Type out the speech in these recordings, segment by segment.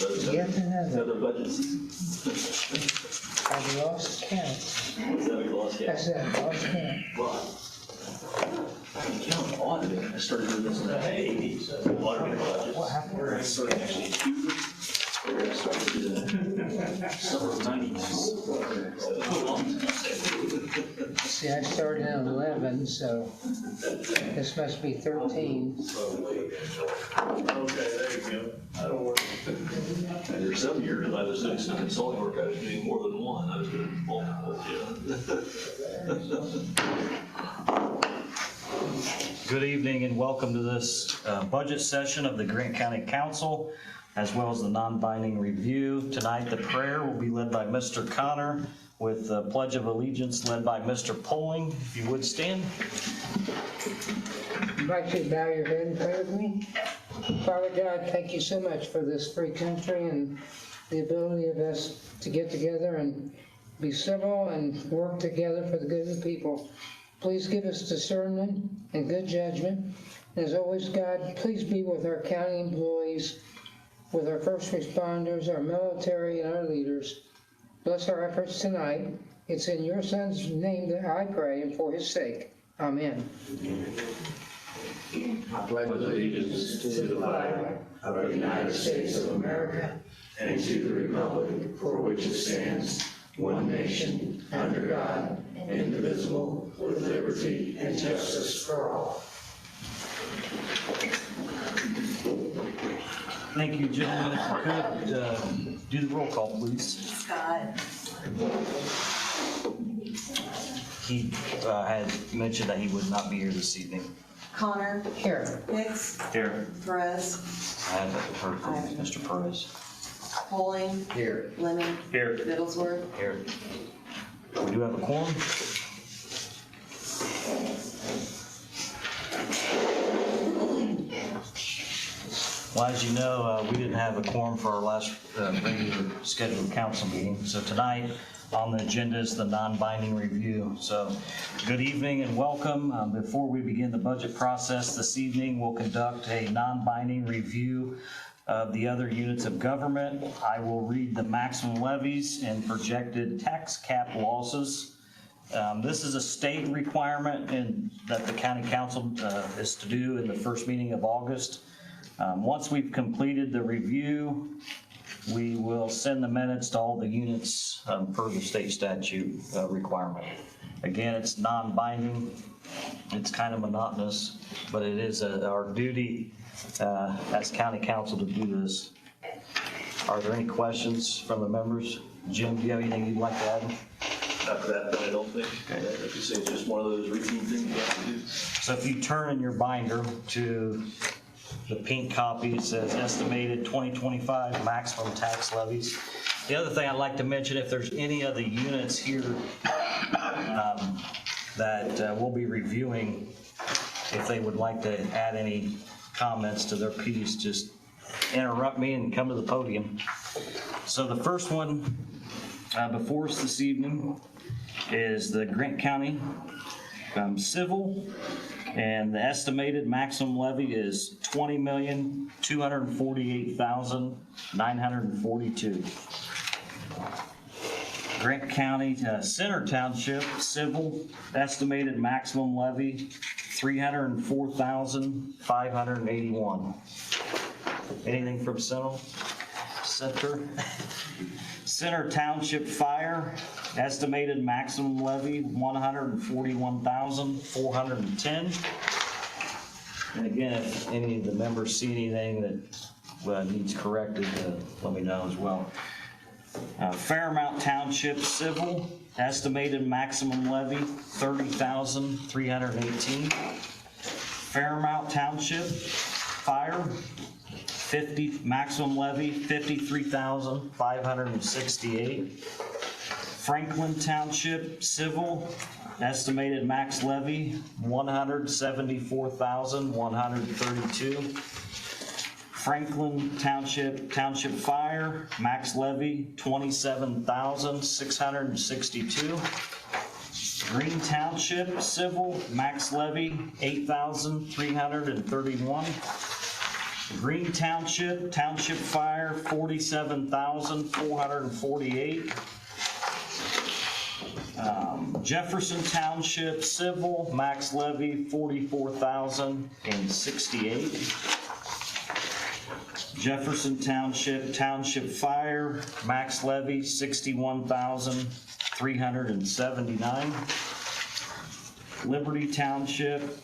Yet Another another. budget season. I've lost count. Was that a lost I count? said I've lost count. Well, I can count auditing. I started doing this in the 80s. Auditing budgets. What happened? I started actually doing it. I started doing it summer of 92. See, I started in 11, so this must be 13. Okay, there you go. That'll work. And there's some years I was doing some consulting work, I was doing more than one, I was doing multiple, Good evening and welcome to this budget session of the Grant County Council, as well as the non-binding review. Tonight, the prayer will be led by Mr. Connor, with the Pledge of Allegiance led by Mr. Poling. If you would stand. I'd like you to bow your head and pray with me. Father God, thank you so much for this free country and the ability of us to get together and be civil and work together for the good of the people. Please give us discernment and good judgment. As always, God, please be with our county employees, with our first responders, our military, and our leaders. Bless our efforts tonight. It's in your Son's name that I pray, and for his sake. Amen. I pledge allegiance to the flag of the United States of America and to the republic for which it stands, one nation, under God, indivisible, with liberty and justice for all. Thank you, gentlemen. If you could do the roll call, please. Scott, He had mentioned that he would not be here this evening. Connor, Here. Hicks, Here. Perez, I haven't heard from Mr. Perez. Poling, Here. Lemon, Here. Middlesworth. Here. We do have a quorum. Well, as you know, we didn't have a quorum for our last regular scheduled council meeting. So tonight on the agenda is the non-binding review. So good evening and welcome. Before we begin the budget process this evening, we'll conduct a non-binding review of the other units of government. I will read the maximum levies and projected tax cap losses. This is a state requirement that the county council is to do in the first meeting of August. Once we've completed the review, we will send the minutes to all the units per the state statute requirement. Again, it's non-binding. It's kind of monotonous, but it is our duty as county council to do this. Are there any questions from the members? Jim, do you have anything you'd like to add? After that, I don't think. If you say it's just one of those routine things you have to do. So if you turn in your binder to the pink copy, it says estimated 2025 maximum tax levies. The other thing I'd like to mention, if there's any of the units here that we'll be reviewing, if they would like to add any comments to their piece, just interrupt me and come to the podium. So the first one before us this evening is the Grant County Civil, and the estimated maximum levy is $20,248,942. Grant County Center Township Civil, estimated maximum levy $304,581. Anything from Center? Center Township Fire, estimated maximum levy $141,410. And again, if any of the members see anything that needs corrected, let me know as well. Fairmount Township Civil, estimated maximum levy $30,318. Fairmount Township Fire, maximum levy $53,568. Franklin Township Civil, estimated max levy $174,132. Franklin Township Fire, max levy $27,662. Green Township Civil, max levy $8,331. Green Township, Township Fire, $47,448. Jefferson Township Civil, max levy, $44,068. Jefferson Township, Township Fire, max levy, $61,379. Liberty Township,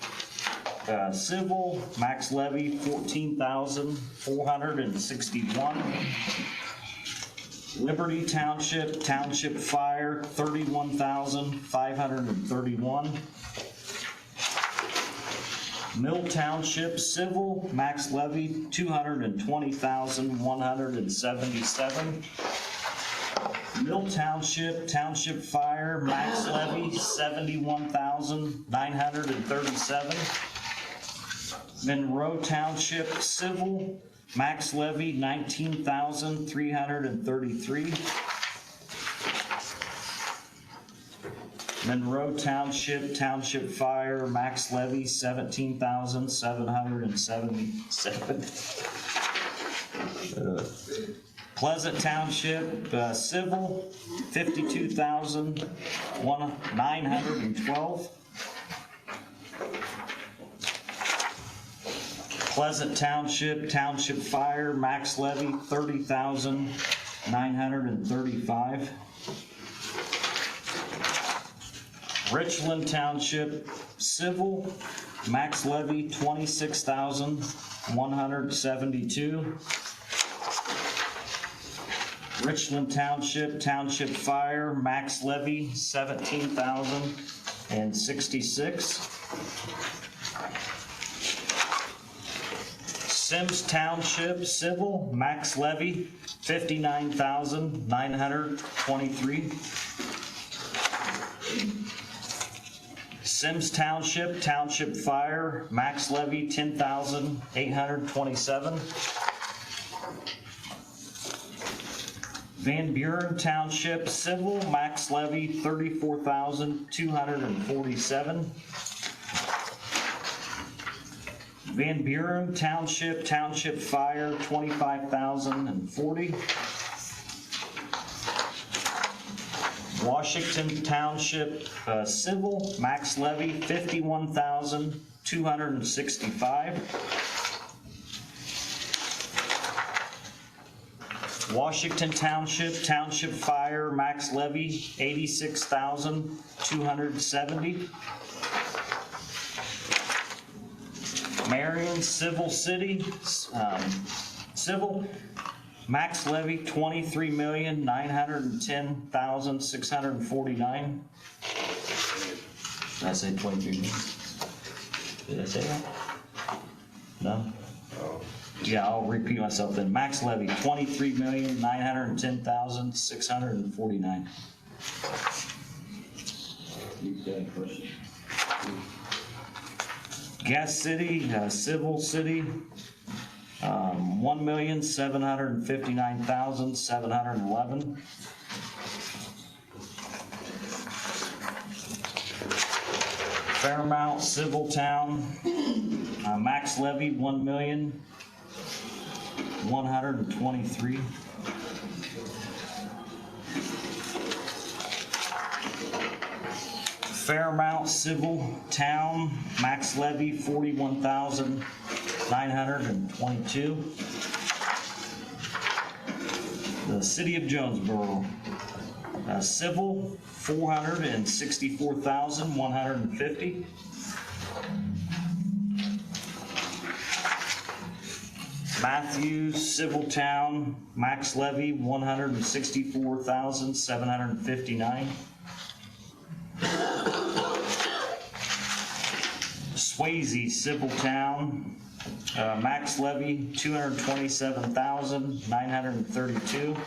Civil, max levy, $14,461. Liberty Township, Township Fire, $31,531. Mill Township Civil, max levy, $220,177. Mill Township, Township Fire, max levy, $71,937. Monroe Township Civil, max levy, $19,333. Monroe Township, Township Fire, max levy, $17,777. Pleasant Township, Civil, $52,912. Pleasant Township, Township Fire, max levy, $30,935. Richland Township Civil, max levy, $26,172. Richland Township, Township Fire, max levy, $17,066. Sims Township Civil, max levy, $59,923. Sims Township, Township Fire, max levy, $10,827. Van Buren Township Civil, max levy, $34,247. Van Buren Township, Township Fire, $25,040. Washington Township Civil, max levy, $51,265. Washington Township, Township Fire, max levy, $86,270. Marion Civil City, Civil, max levy, $23,910,649. Did I say 23 million? Did I say that? No? Yeah, I'll repeat myself then. Max levy, $23,910,649. Gas City, Civil City, $1,759,711. Fairmount Civil Town, max levy, $1,123,000. Fairmount Civil Town, max levy, $41,922. The City of Jonesboro, Civil, $464,150. Matthews Civil Town, max levy, $164,759. Swayze Civil Town, max levy, $227,932.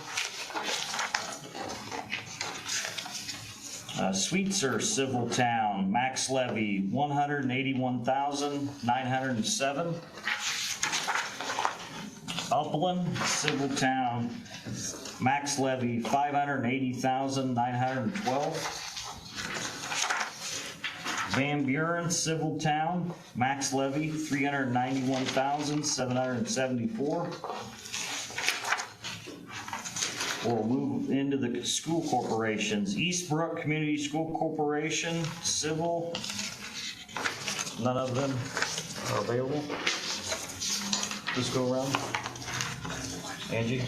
Sweetser Civil Town, max levy, $181,907. Upland Civil Town, max levy, $580,912. Van Buren Civil Town, max levy $391,774. We'll move into the school corporations. Eastbrook Community School Corporation, civil, none of them are available. Let's go around. Angie?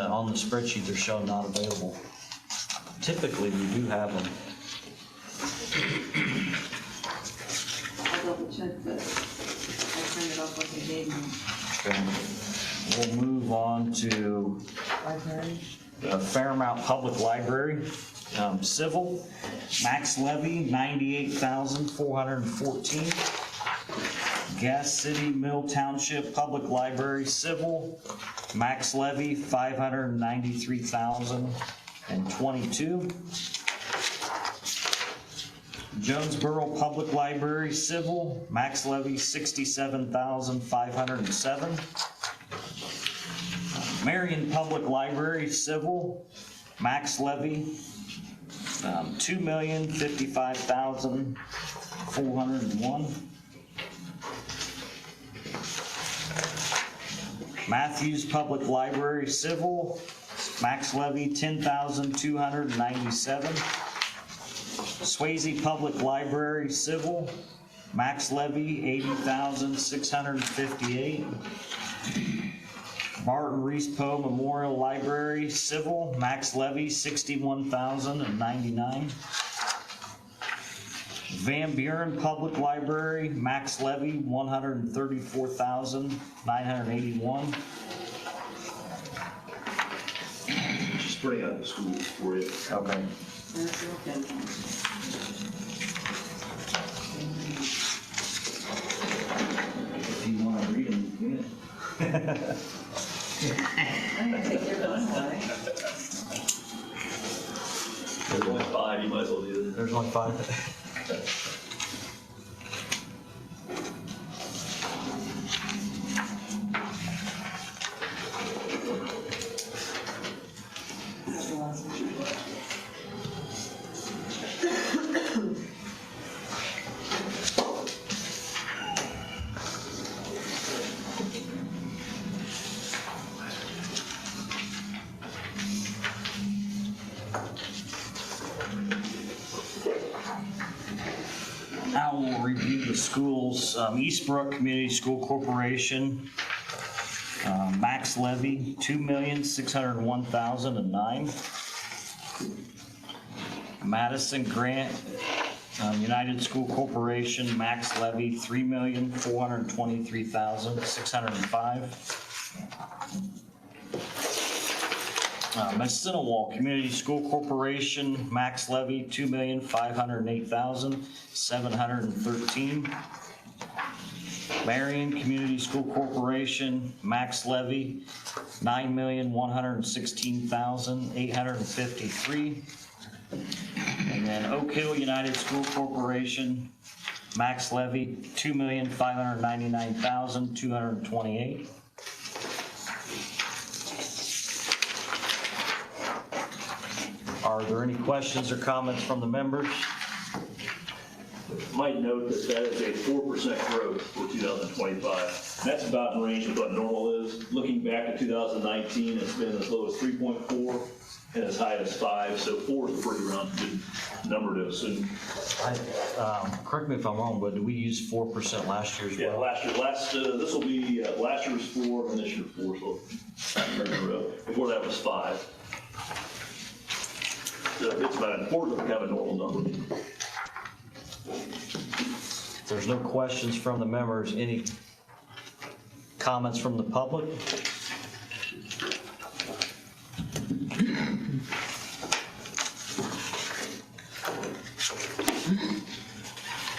On the spreadsheet, they're shown not available. Typically, we do have them. I'll double check that. I printed off what they gave me. Okay. We'll move on to Library. Fairmount Public Library, civil, max levy $98,414. Gas City Mill Township Public Library, civil, max levy $593,022. Jonesboro Public Library, civil, max levy $67,507. Marion Public Library, civil, max levy $2,055,401. Matthews Public Library, civil, max levy $10,297. Swayze Public Library, civil, max levy $80,658. Martin Reese Poe Memorial Library, civil, max levy $61,099. Van Buren Public Library, max levy $134,981. Just bring out the schools for you. Okay. That's okay. If you want to read them, I'm gonna take your bus away. there's only 5, you might as well do this. There's only 5. That's the last one. Now we'll review the schools. Eastbrook Community School Corporation, max levy $2,601,009. Madison Grant United School Corporation, max levy $3,423,605. Messinawall Community School Corporation, max levy $2,508,713. Marion Community School Corporation, max levy $9,116,853. And then Oak Hill United School Corporation, max levy $2,599,228. Are there any questions or comments from the members? Might note that that is a 4% growth for 2025. That's about in range of what normal is. Looking back at 2019, it's been as low as 3.4 and as high as 5, so 4 is a pretty round good number to assume. Correct me if I'm wrong, but did we use 4% last year as Yeah, well? this will be, last year was 4 and this year 4, so in a row. Before that was 5. So it's about important to have a normal number. If there's no questions from the members, any comments from the public?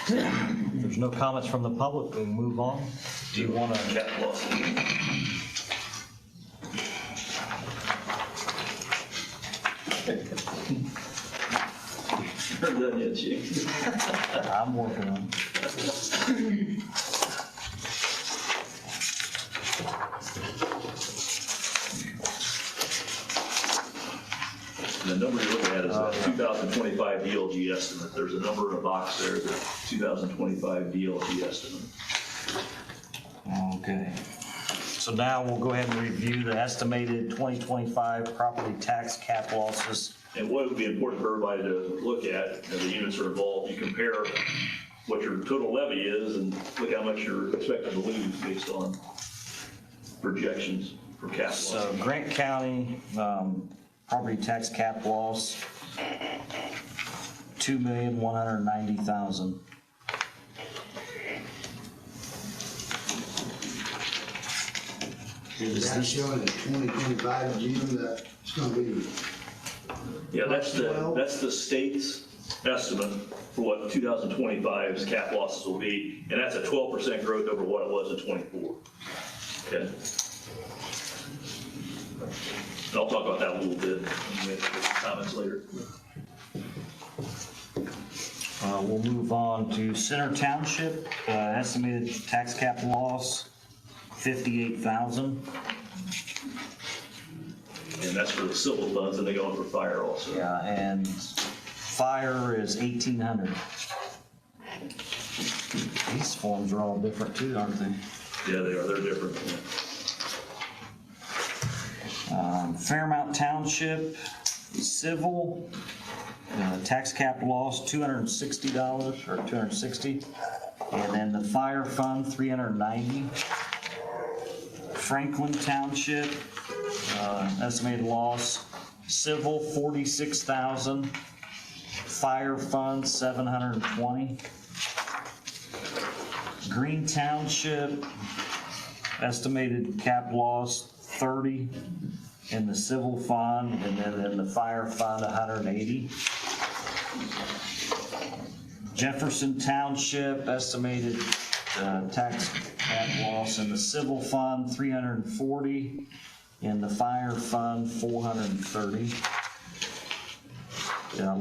If there's no comments from the public, we move on. Do you want to? Cat loss. Heard that yet, Chief? I'm working on it. 2025 DLG estimate. There's a number in a box there, the 2025 DLG estimate. Okay. So now we'll go ahead and review the estimated 2025 property tax cap losses. And what would be important for everybody to look at, as the units are involved, you compare what your total levy is and look how much you're expected to lose based on projections for cap loss. So Grant County, property tax cap loss, $2,190,000. Is that showing the 2025 June that it's gonna be? Yeah, that's the state's estimate for what 2025's cap losses will be, and that's a 12% growth over what it was in '24. Okay. And I'll talk about that a little bit, we have some comments later. We'll move on to Center Township, estimated tax cap loss, $58,000. And that's for the civil funds, and they go in for fire also. Yeah, and fire is 1,800. These forms are all different too, aren't they? Yeah, they are, they're different. Fairmount Township, civil, tax cap loss, $260 or $260. And then the fire fund, $390. Franklin Township, estimated loss, civil, $46,000. Fire fund, $720. Green Township, estimated cap loss, $30 in the civil fund, and then in the fire fund, $180. Jefferson Township, estimated tax cap loss in the civil fund, $340, in the fire fund, $430.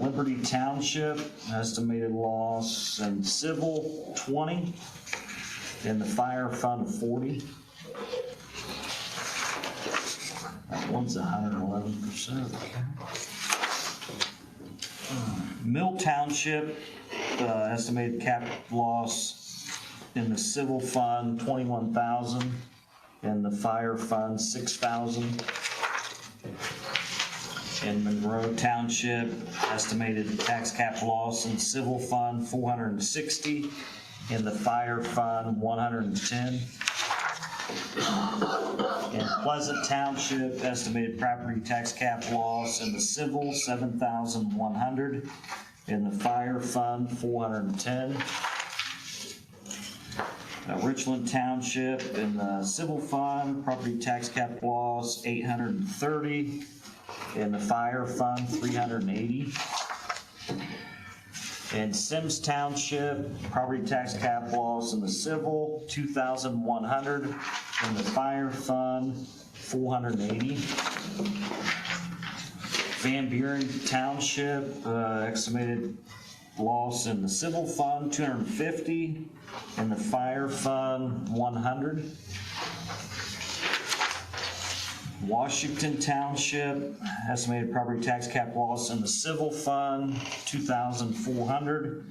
Liberty Township, estimated loss in civil, $20, in the fire fund, $40. That one's 111%. Mill Township, estimated cap loss in the civil fund, $21,000, in the fire fund, $6,000. In Monroe Township, estimated tax cap loss in civil fund, $460, in the fire fund, $110. In Pleasant Township, estimated property tax cap loss in the civil, $7,100. In the fire fund, $410. Richland Township, in the civil fund, property tax cap loss, $830. In the fire fund, $380. In Sims Township, property tax cap loss in the civil, $2,100. In the fire fund, $480. Van Buren Township, estimated loss in the civil fund, $250. In the fire fund, $100. Washington Township, estimated property tax cap loss in the civil fund, $2,400.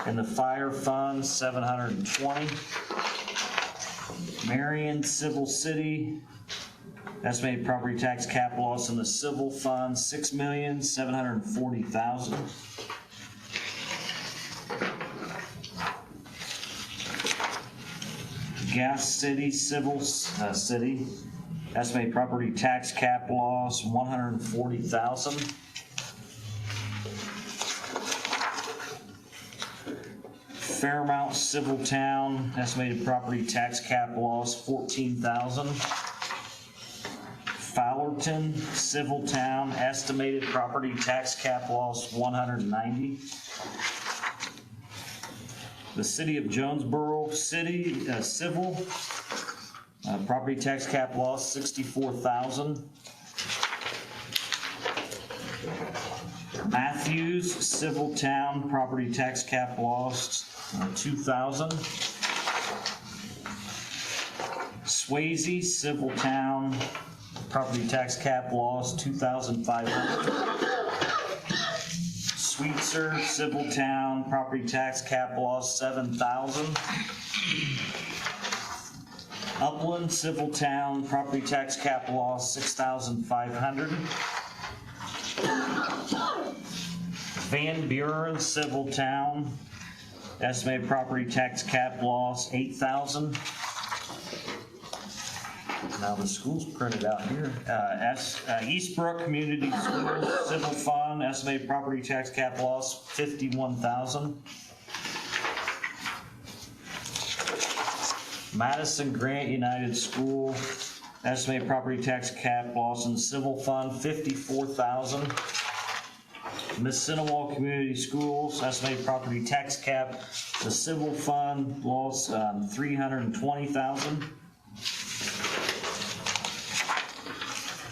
In the fire fund, $720. Marion Civil City, estimated property tax cap loss in the civil fund, $6,740,000. Gas City Civil City, estimated property tax cap loss, $140,000. Fairmount Civil Town, estimated property tax cap loss, $14,000. Fowlerton Civil Town, estimated property tax cap loss, $190. The City of Jonesboro City Civil, property tax cap loss, $64,000. Matthews Civil Town, property tax cap loss, $2,000. Swayze Civil Town, property tax cap loss, $2,500. Sweetser, Civil Town, property tax cap loss, $7,000. Upland, Civil Town, property tax cap loss, $6,500. Van Buren, Civil Town, estimated property tax cap loss, $8,000. Now the school's printed out here. Eastbrook Community Schools, Civil Fund, estimated property tax cap loss, $51,000. Madison Grant United School, estimated property tax cap loss in the Civil Fund, $54,000. Missinawall Community Schools, estimated property tax cap, the Civil Fund loss, $320,000.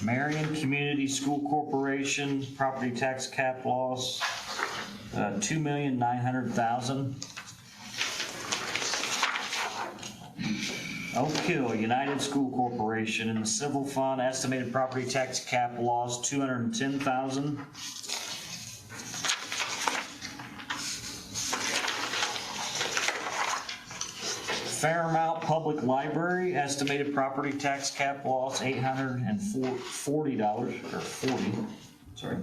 Marion Community School Corporation, property tax cap loss, $2,900,000. Oak Hill United School Corporation in the Civil Fund, estimated property tax cap loss, $210,000. Fairmount Public Library, estimated property tax cap loss, $840, sorry.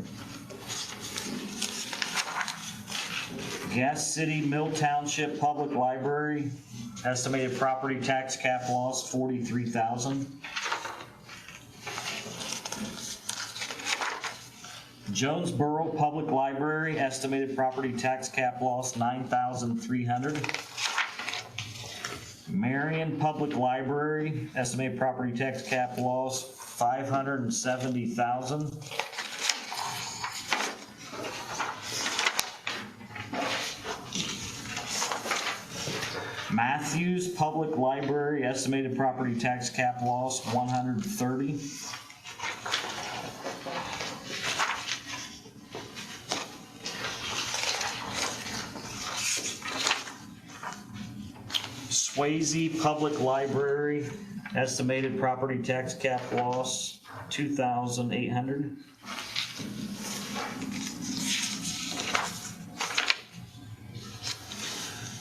Gas City Mill Township Public Library, estimated property tax cap loss, $43,000. Jonesboro Public Library, estimated property tax cap loss, $9,300. Marion Public Library, estimated property tax cap loss, $570,000. Matthews Public Library, estimated property tax cap loss, $130,000. Swayze Public Library, estimated property tax cap loss, $2,800.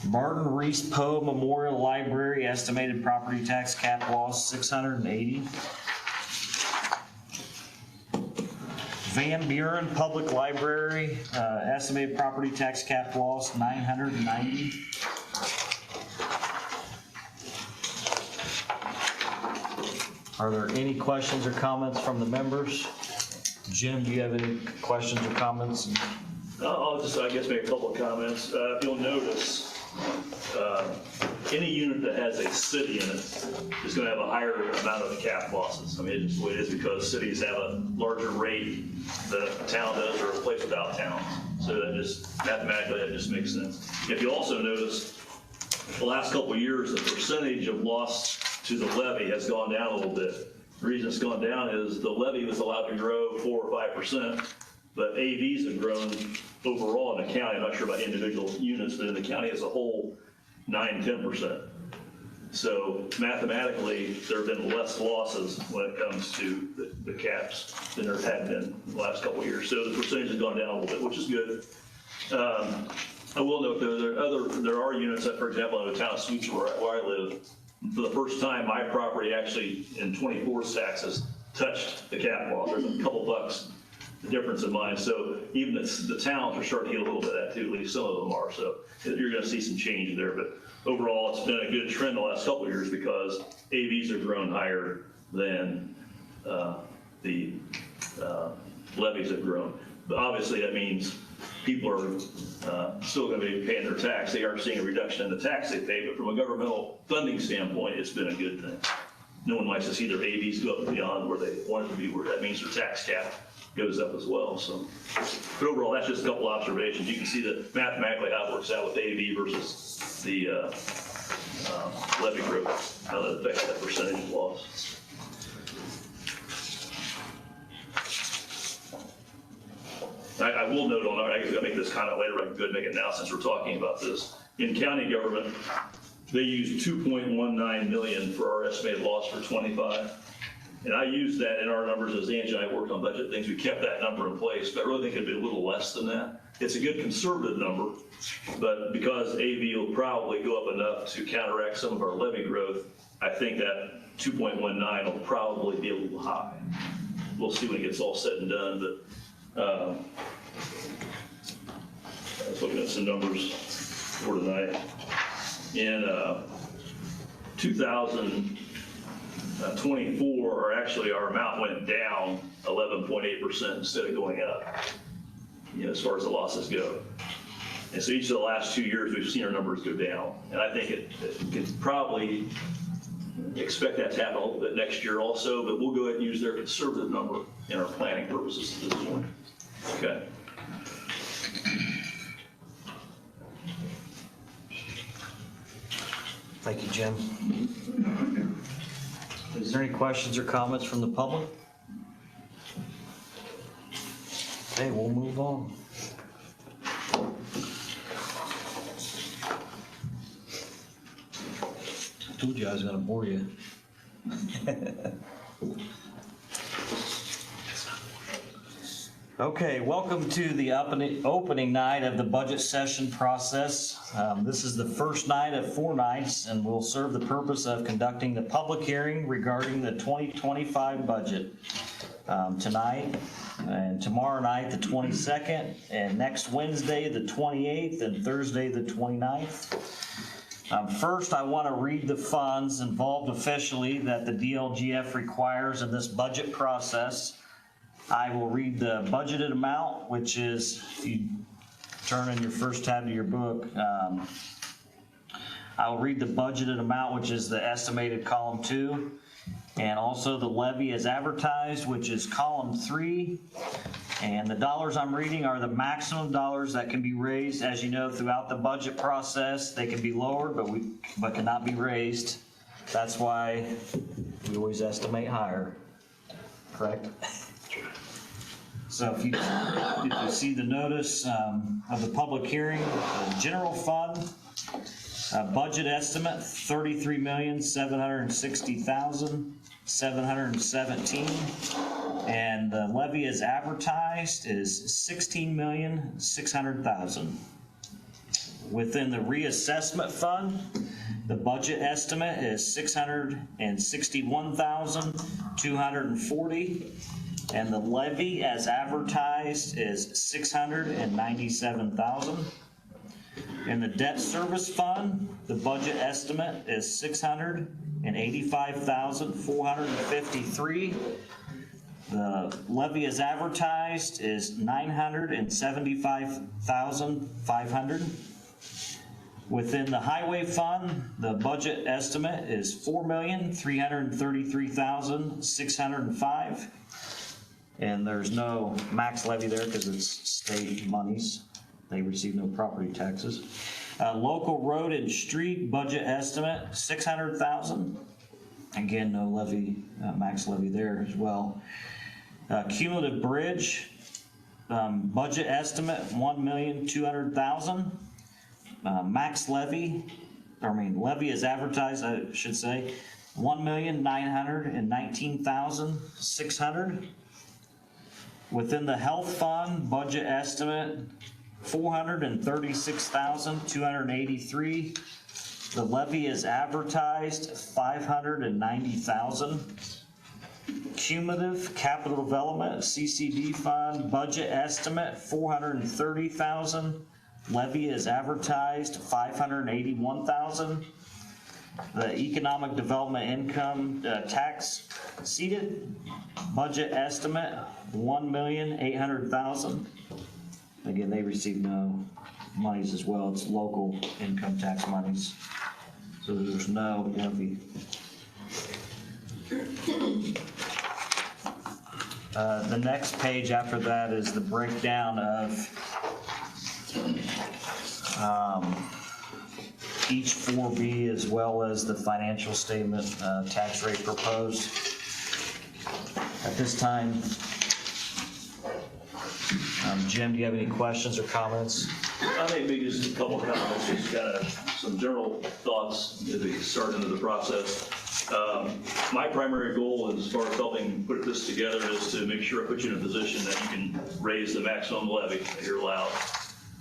Barton Reese Poe Memorial Library, estimated property tax cap loss, $680. Van Buren Public Library, estimated property tax cap loss, $990. Are there any questions or comments from the members? Jim, do you have any questions or comments? I'll just, I guess, make a couple of comments. If you'll notice, any unit that has a city in it is going to have a higher amount of cap losses. I mean, it's just the way it is because cities have a larger rate than a town does or a place without town. So that just, mathematically, that just makes sense. If you also notice, the last couple of years, the percentage of loss to the levy has gone down a little bit. The reason it's gone down is the levy was allowed to grow 4 or 5%, but AVs have grown overall in the county. I'm not sure about individual units, but in the county as a whole, 9-10%. So mathematically, there have been less losses when it comes to the caps than there had been in the last couple of years. So the percentage has gone down a little bit, which is good. I will note there are units that, for example, in the town of Sweetser where I live, for the first time, my property actually in 24 taxes touched the cap loss. There's a couple bucks the difference in mine. So even the towns are starting to get a little bit of that too, at least some of them are. So you're going to see some change there. But overall, it's been a good trend the last couple of years because AVs have grown higher than the levies have grown. But obviously, that means people are still going to be paying their tax. They are seeing a reduction in the tax they pay, but from a governmental funding standpoint, it's been a good thing. No one likes to see their AVs go up and beyond where they want it to be, where that means their tax cap goes up as well. So, but overall, that's just a couple observations. You can see that mathematically how it works out with AV versus the levy growth, how that affects that percentage of loss. I will note on, I guess I'll make this comment later, but I could make it now since we're talking about this. In county government, they use $2.19 million for our estimated loss for 25. And I used that in our numbers as Angie and I worked on budget things. We kept that number in place, but I really think it'd be a little less than that. It's a good conservative number, but because AV will probably go up enough to counteract some of our levy growth, I think that 2.19 will probably be a little high. We'll see when it gets all said and done, but I was looking at some numbers for tonight. In 2024, or actually our amount went down 11.8% instead of going up, as far as the losses go. And so each of the last 2 years, we've seen our numbers go down. And I think it could probably expect that to happen a little bit next year also, but we'll go ahead and use their conservative number in our planning purposes at this point. Okay. Thank you, Jim. Is there any questions or comments from the public? Okay, we'll move on. I told you I was gonna bore you. Okay, welcome to the opening night of the budget session process. This is the first night of 4 nights and will serve the purpose of conducting the public hearing regarding the 2025 budget. Tonight and tomorrow night, the 22nd, and next Wednesday, the 28th, and Thursday, the 29th. First, I want to read the funds involved officially that the DLGF requires in this budget process. I will read the budgeted amount, which is, if you turn in your first tab to your book, I will read the budgeted amount, which is the estimated column 2, and also the levy as advertised, which is column 3. And the dollars I'm reading are the maximum dollars that can be raised. As you know, throughout the budget process, they can be lowered, but cannot be raised. That's why we always estimate higher, correct? So if you see the notice of the public hearing, general fund, budget estimate, $33,760,717. And the levy as advertised is $16,600,000. Within the reassessment fund, the budget estimate is $661,240. And the levy as advertised is $697,000. In the debt service fund, the budget estimate is $685,453. The levy as advertised is $975,500. Within the highway fund, the budget estimate is $4,333,605. And there's no max levy there because it's state monies. They receive no property taxes. Local road and street budget estimate, $600,000. Again, no levy, max levy there as well. Cumulative bridge, budget estimate, $1,200,000. Max levy, levy is advertised, I should say, $1,919,600. Within the health fund, budget estimate, $436,283. The levy is advertised, $590,000. Cumulative capital development, CCD fund, budget estimate, $430,000. Levy is advertised, $581,000. The economic development income tax seated, budget estimate, $1,800,000. Again, they receive no monies as well. It's local income tax monies. So there's no levy. The next page after that is the breakdown of each 4B as well as the financial statement tax rate proposed. At this time, Jim, do you have any questions or comments? I think maybe just a couple of comments, just kind of some general thoughts as we start into the process. My primary goal as far as helping put this together is to make sure I put you in a position that you can raise the maximum levy that you're allowed.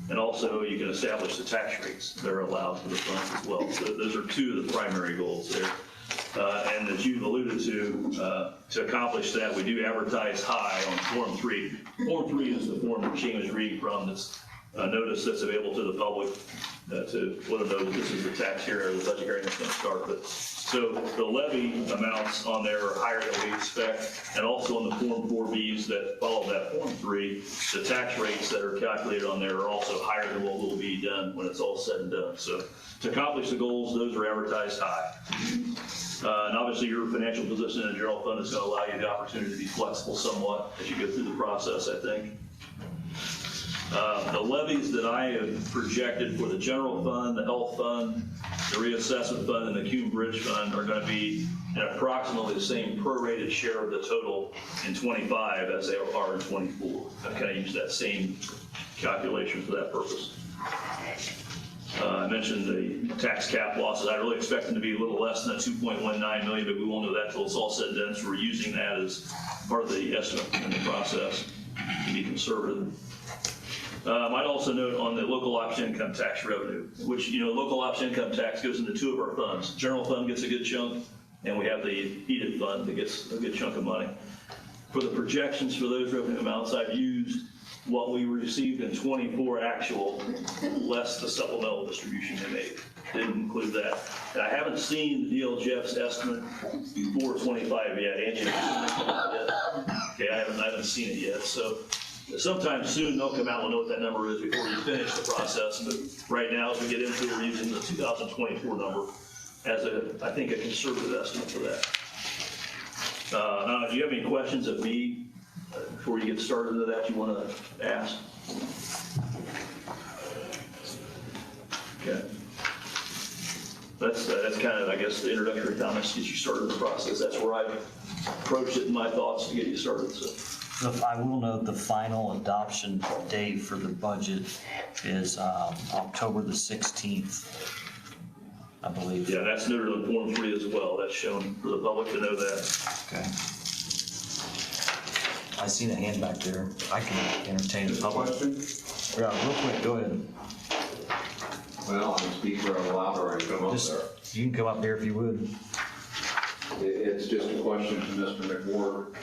And also you can establish the tax rates that are allowed for the funds as well. So those are two of the primary goals there. And as you've alluded to accomplish that, we do advertise high on Form 3. Form 3 is the form that Shane was reading from. That's a notice that's available to the public to let them know that this is the tax hearing or the budget hearing that's going to start. But so the levy amounts on there are higher than we expect, and also on the Form 4Bs that follow that Form 3, the tax rates that are calculated on there are also higher than what will be done when it's all said and done. So to accomplish the goals, those are advertised high. And obviously your financial position in the general fund is going to allow you the opportunity to be flexible somewhat as you go through the process, I think. The levies that I have projected for the general fund, the health fund, the reassessment fund, and the Cuban Bridge Fund are going to be in approximately the same prorated share of the total in 25 as they are in 24. I kind of use that same calculation for that purpose. I mentioned the tax cap losses. I really expect them to be a little less than that 2.19 million, but we won't know that until it's all said and done. So we're using that as part of the estimate in the process to be conservative. I'd also note on the local option income tax revenue, which, local option income tax goes into two of our funds. General fund gets a good chunk, and we have the EDIT fund that gets a good chunk of money. For the projections for those revenue amounts, I've used what we received in 24 actual, less the supplemental distribution they made. Didn't include that. And I haven't seen the DLGF's estimate before 25 yet. Angie, okay, I haven't seen it yet. So sometime soon they'll come out and we'll know what that number is before you finish the process. But right now, as we get into it, we're using the 2024 number as I think a conservative estimate for that. Now, do you have any questions of me before you get started into that you want to ask? Okay. That's kind of, I guess, the introductory comments to get you started in the process. That's where I've approached it in my thoughts to get you started. So. I will note the final adoption date for the budget is October the 16th, I believe. Yeah, that's noted on Form 3 as well. That's shown for the public to know that. Okay. I seen a hand back there. I can entertain the public. Question? Yeah, real quick, go ahead. Well, I'm speaking rather loud or I come up there. You can come up here if you would. It's just a question to Mr. McWhorter.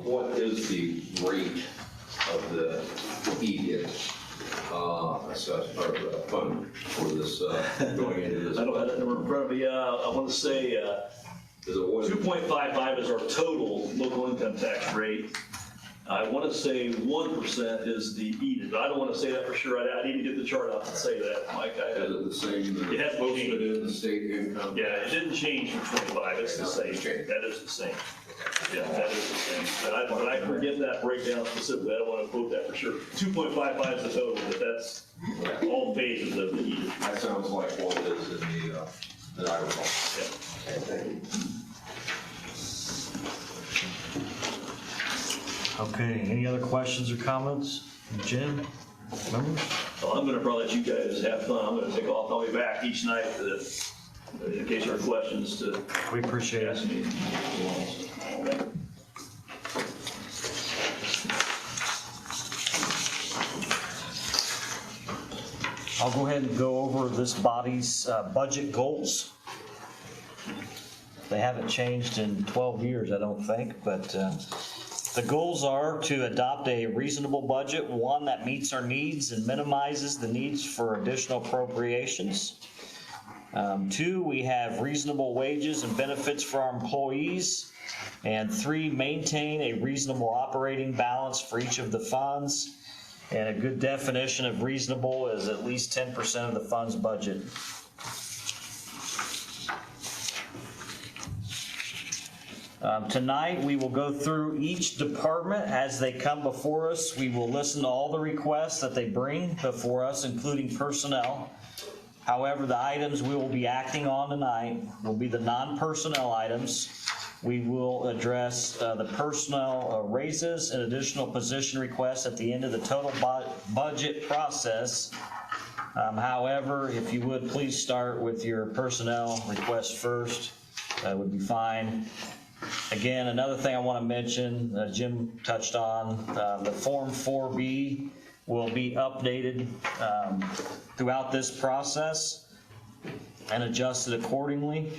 What is the rate of the EDIT fund for this, going into this? I don't have that number in front of me. I want to say 2.55 is our total local income tax rate. I want to say 1% is the EDIT, but I don't want to say that for sure. I need to get the chart up and say that, Mike. Is it the same? It has Most of it is the state income. Yeah, it didn't change from 25. It's the same. That is the same. Yeah, that is the same. But I forget that breakdown specifically. I don't want to quote that for sure. 2.55 is the total, but that's all phases of the EDIT. That sounds like what it is in the, that I recall. Yeah. Okay, thank you. Okay, any other questions or comments? Jim, members? Well, I'm gonna probably let you guys have fun. I'm gonna take off. I'll be back each night in case there are questions to We appreciate ask it. me. I'll go ahead and go over this body's budget goals. They haven't changed in 12 years, I don't think, but the goals are to adopt a reasonable budget, one that meets our needs and minimizes the needs for additional appropriations. 2, we have reasonable wages and benefits for our employees. And 3, maintain a reasonable operating balance for each of the funds. And a good definition of reasonable is at least 10% of the fund's budget. Tonight, we will go through each department as they come before us. We will listen to all the requests that they bring before us, including personnel. However, the items we will be acting on tonight will be the non-personnel items. We will address the personnel raises and additional position requests at the end of the total budget process. However, if you would, please start with your personnel request first. would be fine. Again, another thing I want to mention, Jim touched on, the Form 4B will be updated throughout this process and adjusted accordingly.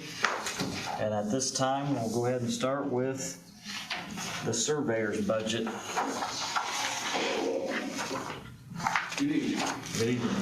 And at this time, we'll go ahead and start with the surveyor's budget. Good evening. Good evening.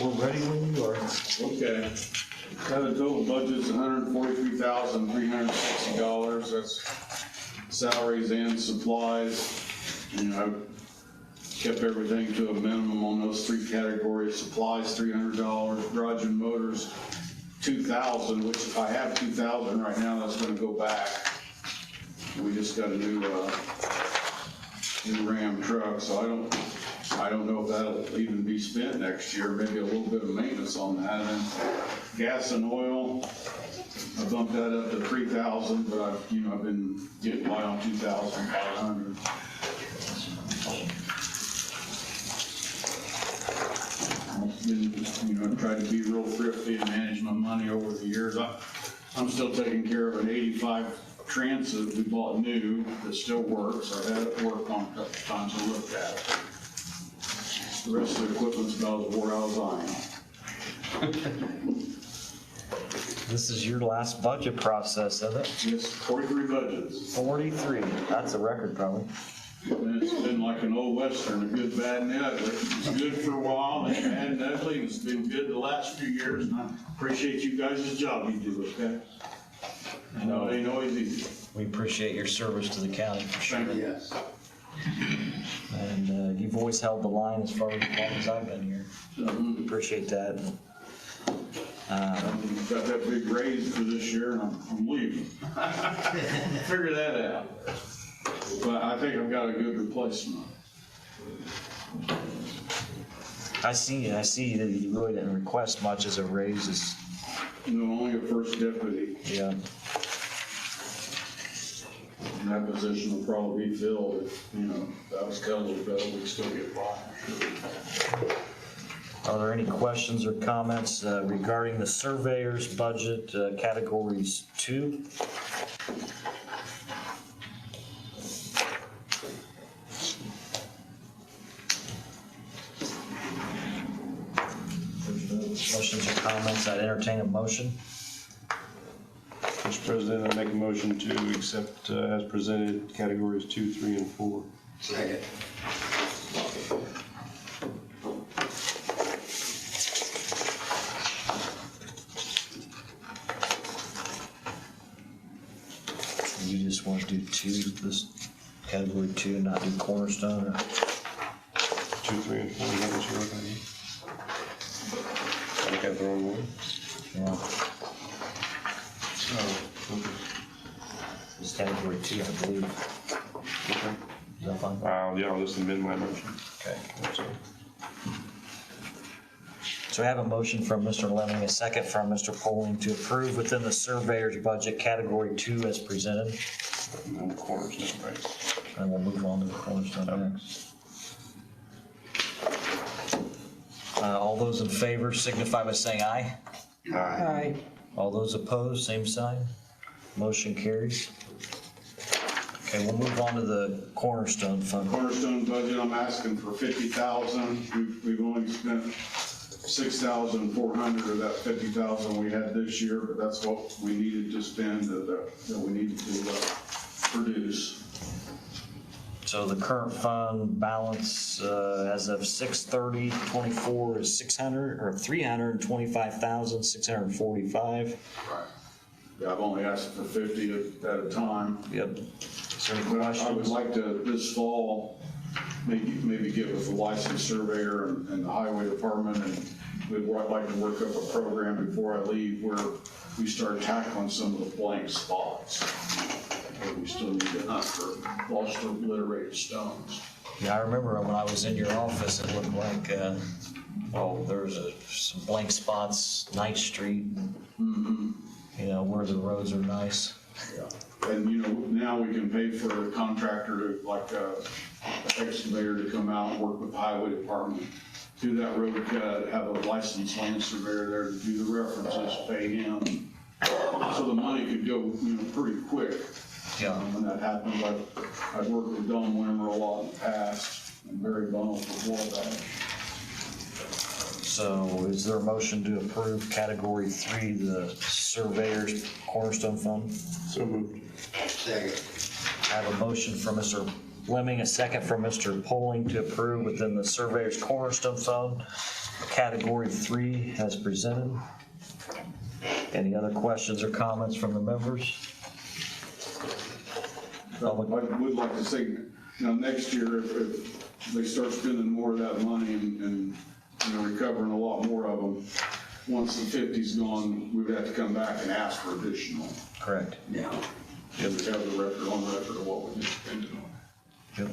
We're ready when you are. Okay. Got a total budget's $143,360. That's salaries and supplies. You know, I've kept everything to a minimum on those three categories. Supplies, $300. Garage and motors, $2,000, which if I have $2,000 right now, that's gonna go back. We just got a new Ram truck, so I don't know if that'll even be spent next year, maybe a little bit of maintenance on that. And gas and oil, I bumped that up to 3,000, but I've been getting by on 2,500. I've been, tried to be real thrifty and manage my money over the years. I'm still taking care of an 85 Transit we bought new that still works. I had it work on a couple times to look at it. The rest of the equipment's about as wore out as I am. This is your last budget process, isn't it? It's 43 budgets. 43, that's a record probably. And it's been like an old western, a good, bad, and ugly. It's good for a while, and bad and ugly, and it's been good the last few years, and I appreciate you guys' job you do, okay? I know it ain't always easy. We appreciate your service to the county for sure. Thank you. And you've always held the line as long as I've been here. Appreciate that. I've got that big raise for this year, and I'm leaving. Figure that out. But I think I've got a good replacement. I see that you really didn't request much as a raise. Only a first deputy, Yeah. and that position will probably be filled if, that was Kelly, but we still get by. Are there any questions or comments regarding the surveyor's budget, categories 2? Questions or comments? I'd entertain a motion. Mr. President, I make a motion to accept as presented categories 2, 3, and 4. Second. You just want to do 2, this category 2, and not do Cornerstone? Or? 2, 3, and 4, is that what you're looking at? I got the wrong one. Yeah, Oh, okay. it's category 2, I believe. Okay. Is that fine? Yeah, I'll just amend my motion. Okay. That's all. So I have a motion from Mr. Lemming, a second from Mr. Poling to approve within the surveyor's budget category 2 as presented. No cornerstone, right? And we'll move on to the Cornerstone next. All those in favor signify by saying aye. Aye. All those opposed, same sign. Motion carries. Okay, we'll move on to the Cornerstone Fund. Cornerstone budget, I'm asking for 50,000. We've only spent 6,400 of that 50,000 we had this year, but that's what we needed to spend, that we needed to produce. So the current fund balance as of 6/30/24 is 325,645. Yeah, I've only asked for 50 at a time. Yep. Is there any But I would questions? like to, this fall, maybe get with the licensed surveyor and the highway department, and we'd like to work up a program before I leave where we start tackling some of the blank spots. But we still need to hunt for lost or obliterated stones. Yeah, I remember when I was in your office, it looked like, there was some blank spots, Ninth Street, you know, where the roads are nice. And, you know, now we can pay for a contractor to, like, excavator to come out and work with the highway department. Do that road, have a licensed land surveyor there to do the references, pay him. So the money could go, you know, pretty quick. Yeah. When that happens, I've worked with Don Wimmer a lot in the past, and Barry Bunnell before that. So is there a motion to approve category 3, the surveyor's cornerstone fund? So moved. I have a motion from Mr. Fleming, a second from Mr. Poling to approve within the surveyor's cornerstone fund, category 3 as presented. Any other questions or comments from the members? I would like to say, you know, next year, if they start spending more of that money and, you know, recovering a lot more of them, once the 50's gone, we would have to come back and ask for additional. Correct. Yeah. We have the record of what we just spent on. Yep.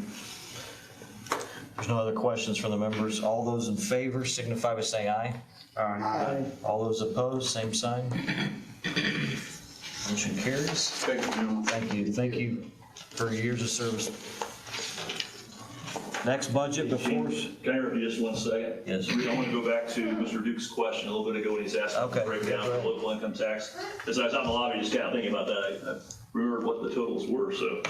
There's no other questions from the members. All those in favor signify by saying aye. Aye. All those opposed, same sign. Motion carries. Thank you, gentlemen. Thank you. Thank you for your years of service. Next budget before us. Can I interrupt you just 1 second? Yes. I want to go back to Mr. Duke's question a little bit ago when he's asking Okay. to break down the local income tax. As I was out in the lobby, just kind of thinking about that, I remembered what the totals were, so.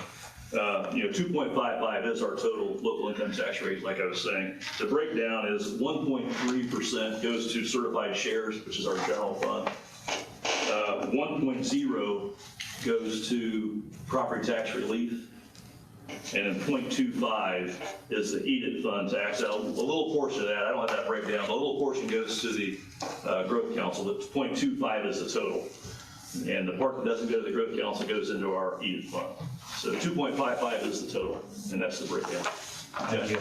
2.55 is our total local income tax rate, like I was saying. The breakdown is 1.3% goes to certified shares, which is our general fund. 1.0 goes to property tax relief. And then 0.25 is the EDIT fund tax. Now, a little portion of that, I don't have that breakdown, a little portion goes to the growth council, but 0.25 is the total. And the part that doesn't go to the growth council goes into our EDIT fund. So 2.55 is the total, and that's the breakdown. Thank you.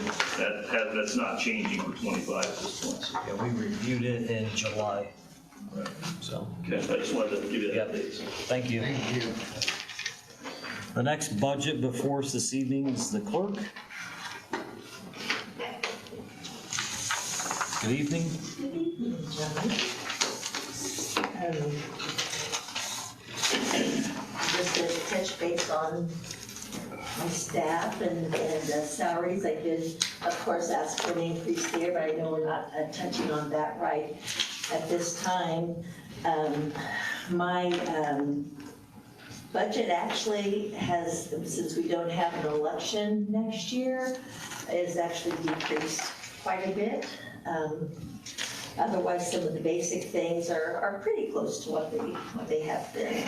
That's not changing for 25 at this point. So, Yeah, we reviewed it in July. So, okay, I just wanted to give you that Yep. update. thank you. Thank you. The next budget before us this evening is the clerk. Good evening. Just to touch base on my staff and salaries, I did, of course, ask for an increase there, but I know we're not touching on that right at this time. My budget actually has, since we don't have an election next year, is actually decreased quite a bit. Otherwise, some of the basic things are pretty close to what they have been.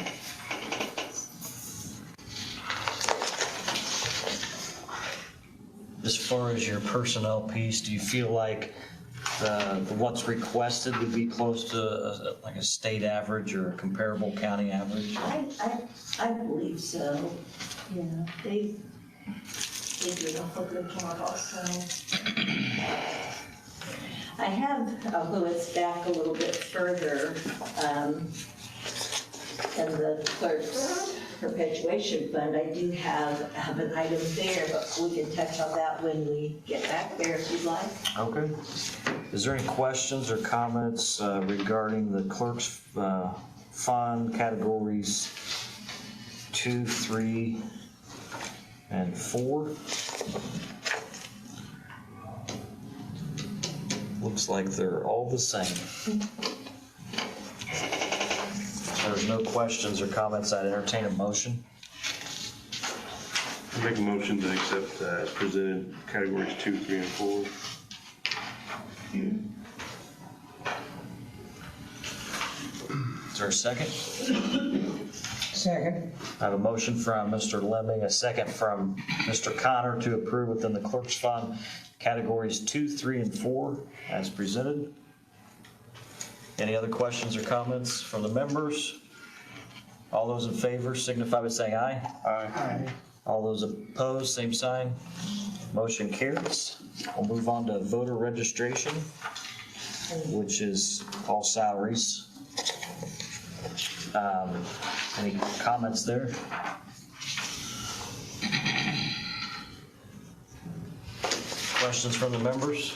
As far as your personnel piece, do you feel like what's requested would be close to like a state average or a comparable county average? I believe so. Yeah, they do a whole good job also. I have, although it's back a little bit further, in the clerk's perpetuation fund, I do have an item there, but we can touch on that when we get back there if you'd like. Okay. Is there any questions or comments regarding the clerk's fund categories 2, 3, and 4? Looks like they're all the same. If there's no questions or comments, I'd entertain a motion. I make a motion to accept as presented categories 2, 3, and 4. Is there a second? Second. I have a motion from Mr. Lemming, a second from Mr. Connor to approve within the clerk's fund categories 2, 3, and 4 as presented. Any other questions or comments from the members? All those in favor signify by saying aye. Aye. All those opposed, same sign. Motion carries. We'll move on to voter registration, which is all salaries. Any comments there? Questions from the members?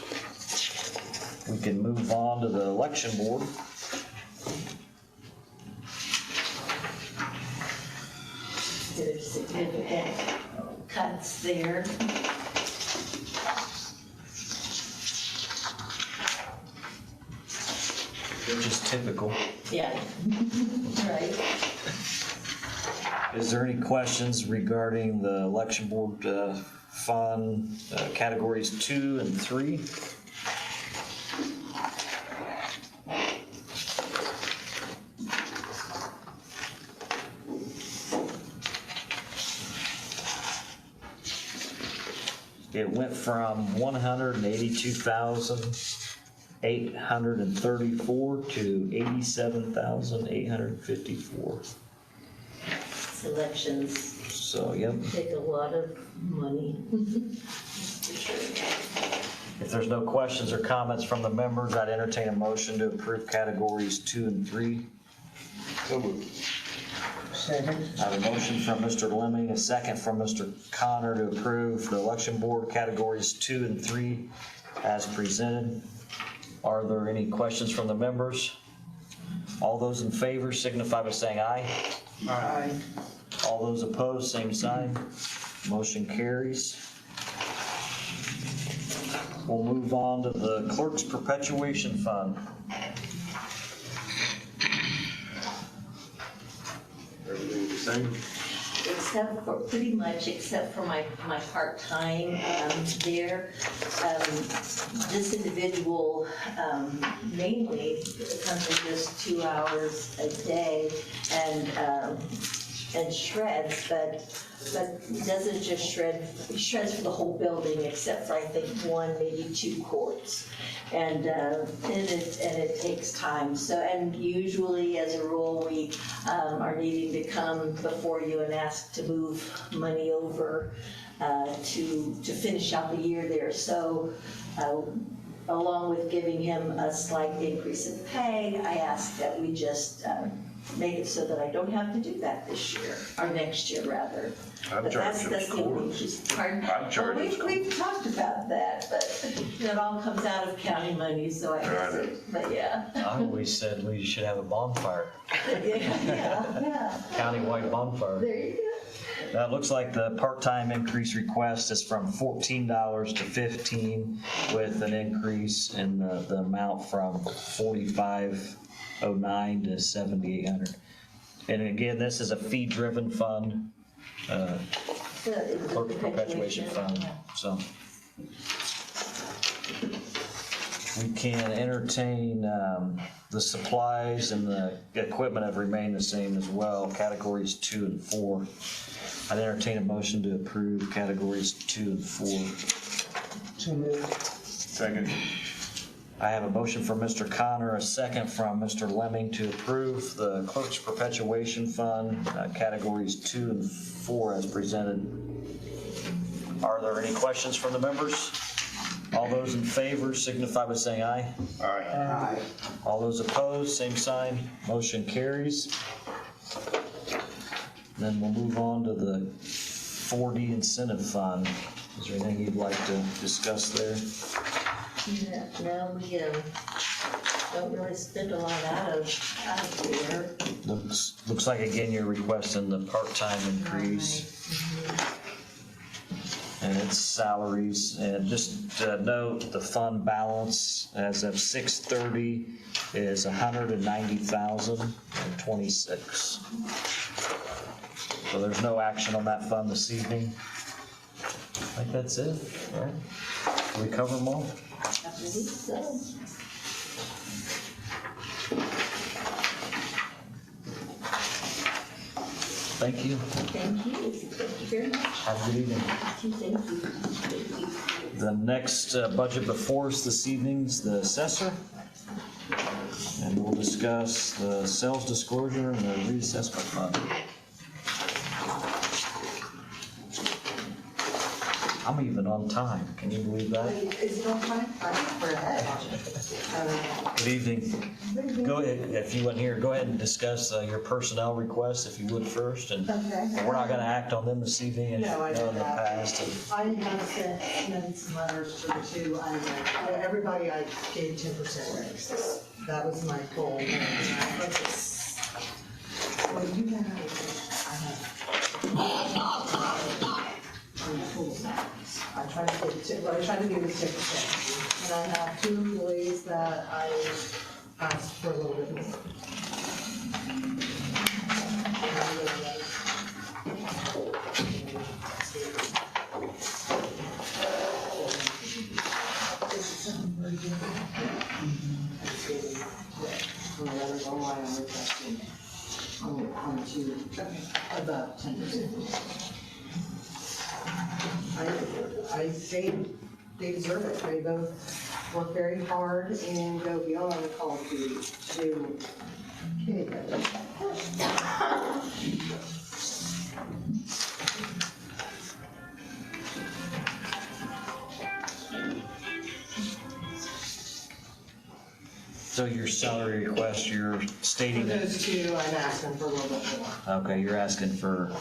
We can move on to the election board. There's significant cuts there. Just typical. Yeah, right. Is there any questions regarding the election board fund categories 2 and 3? It went from 182,834 to 87,854. Selections So, yep. take a lot of money. If there's no questions or comments from the members, I'd entertain a motion to approve categories 2 and 3. So moved. Second. I have a motion from Mr. Lemming, a second from Mr. Connor to approve the election board categories 2 and 3 as presented. Are there any questions from the members? All those in favor signify by saying aye. Aye. All those opposed, same sign. Motion carries. We'll move on to the clerk's perpetuation fund. Everything the same? Except for, pretty much, except for my part-time there. This individual mainly comes in just 2 hours a day and shreds, but he doesn't just shred, he shreds for the whole building except for I think 1, maybe 2 courts. And it takes time. So, and usually as a rule, we are needing to come before you and ask to move money over to finish out the year there. So, along with giving him a slight increase in pay, I ask that we just make it so that I don't have to do that this year, or next year rather. I'm But charging that's the only scores. issue. Pardon? I'm charging Well, we've talked about that, but it all comes out of county money, so I guess but yeah. I always said we should have a bonfire, Yeah, countywide bonfire. there you go. Now, it looks like the part-time increase request is from $14 to $15 with an increase in the amount from $45.09 to $7,800. And again, this is a fee-driven fund, clerk perpetuation fund, so. We can entertain, the supplies and the equipment have remained the same as well, categories 2 and 4. I'd entertain a motion to approve categories 2 and 4. So moved. Second. I have a motion from Mr. Connor, a second from Mr. Lemming to approve the clerk's perpetuation fund, categories 2 and 4 as presented. Are there any questions from the members? All those in favor signify by saying aye. Aye. All those opposed, same sign. Motion carries. Then we'll move on to the 4D incentive fund. Is there anything you'd like to discuss there? No, we don't really spend a lot out of there. Looks like again you're requesting the part-time increase. And it's salaries, and just note the fund balance as of 6/30 is $190,026. So there's no action on that fund this evening. I think that's it, all right? Did we cover them all? I believe so. Thank you. Thank you. Thank you very much. Have a good evening. Thank you. The next budget before us this evening is the assessor. And we'll discuss the sales disclosure and the reassessment fund. I'm even on time. Can you believe that? Is it on time? I think we're ahead. Good evening. Go ahead, if you weren't here, go ahead and discuss your personnel requests, if you would first, and Okay. we're not gonna act on them this evening, as you No, I know know in the that. past. I have sent some letters for the two, everybody I gave 10% raises. That was my goal. Well, you can have it. I try to get, what I try to do is 10%. And I have 2 employees that I asked for a little bit more. About 10%. They deserve it. They both work very hard and go beyond the call of duty to do anything. So your salary request, you're For stating that, those two, I'm asking for a little bit more. okay, you're asking for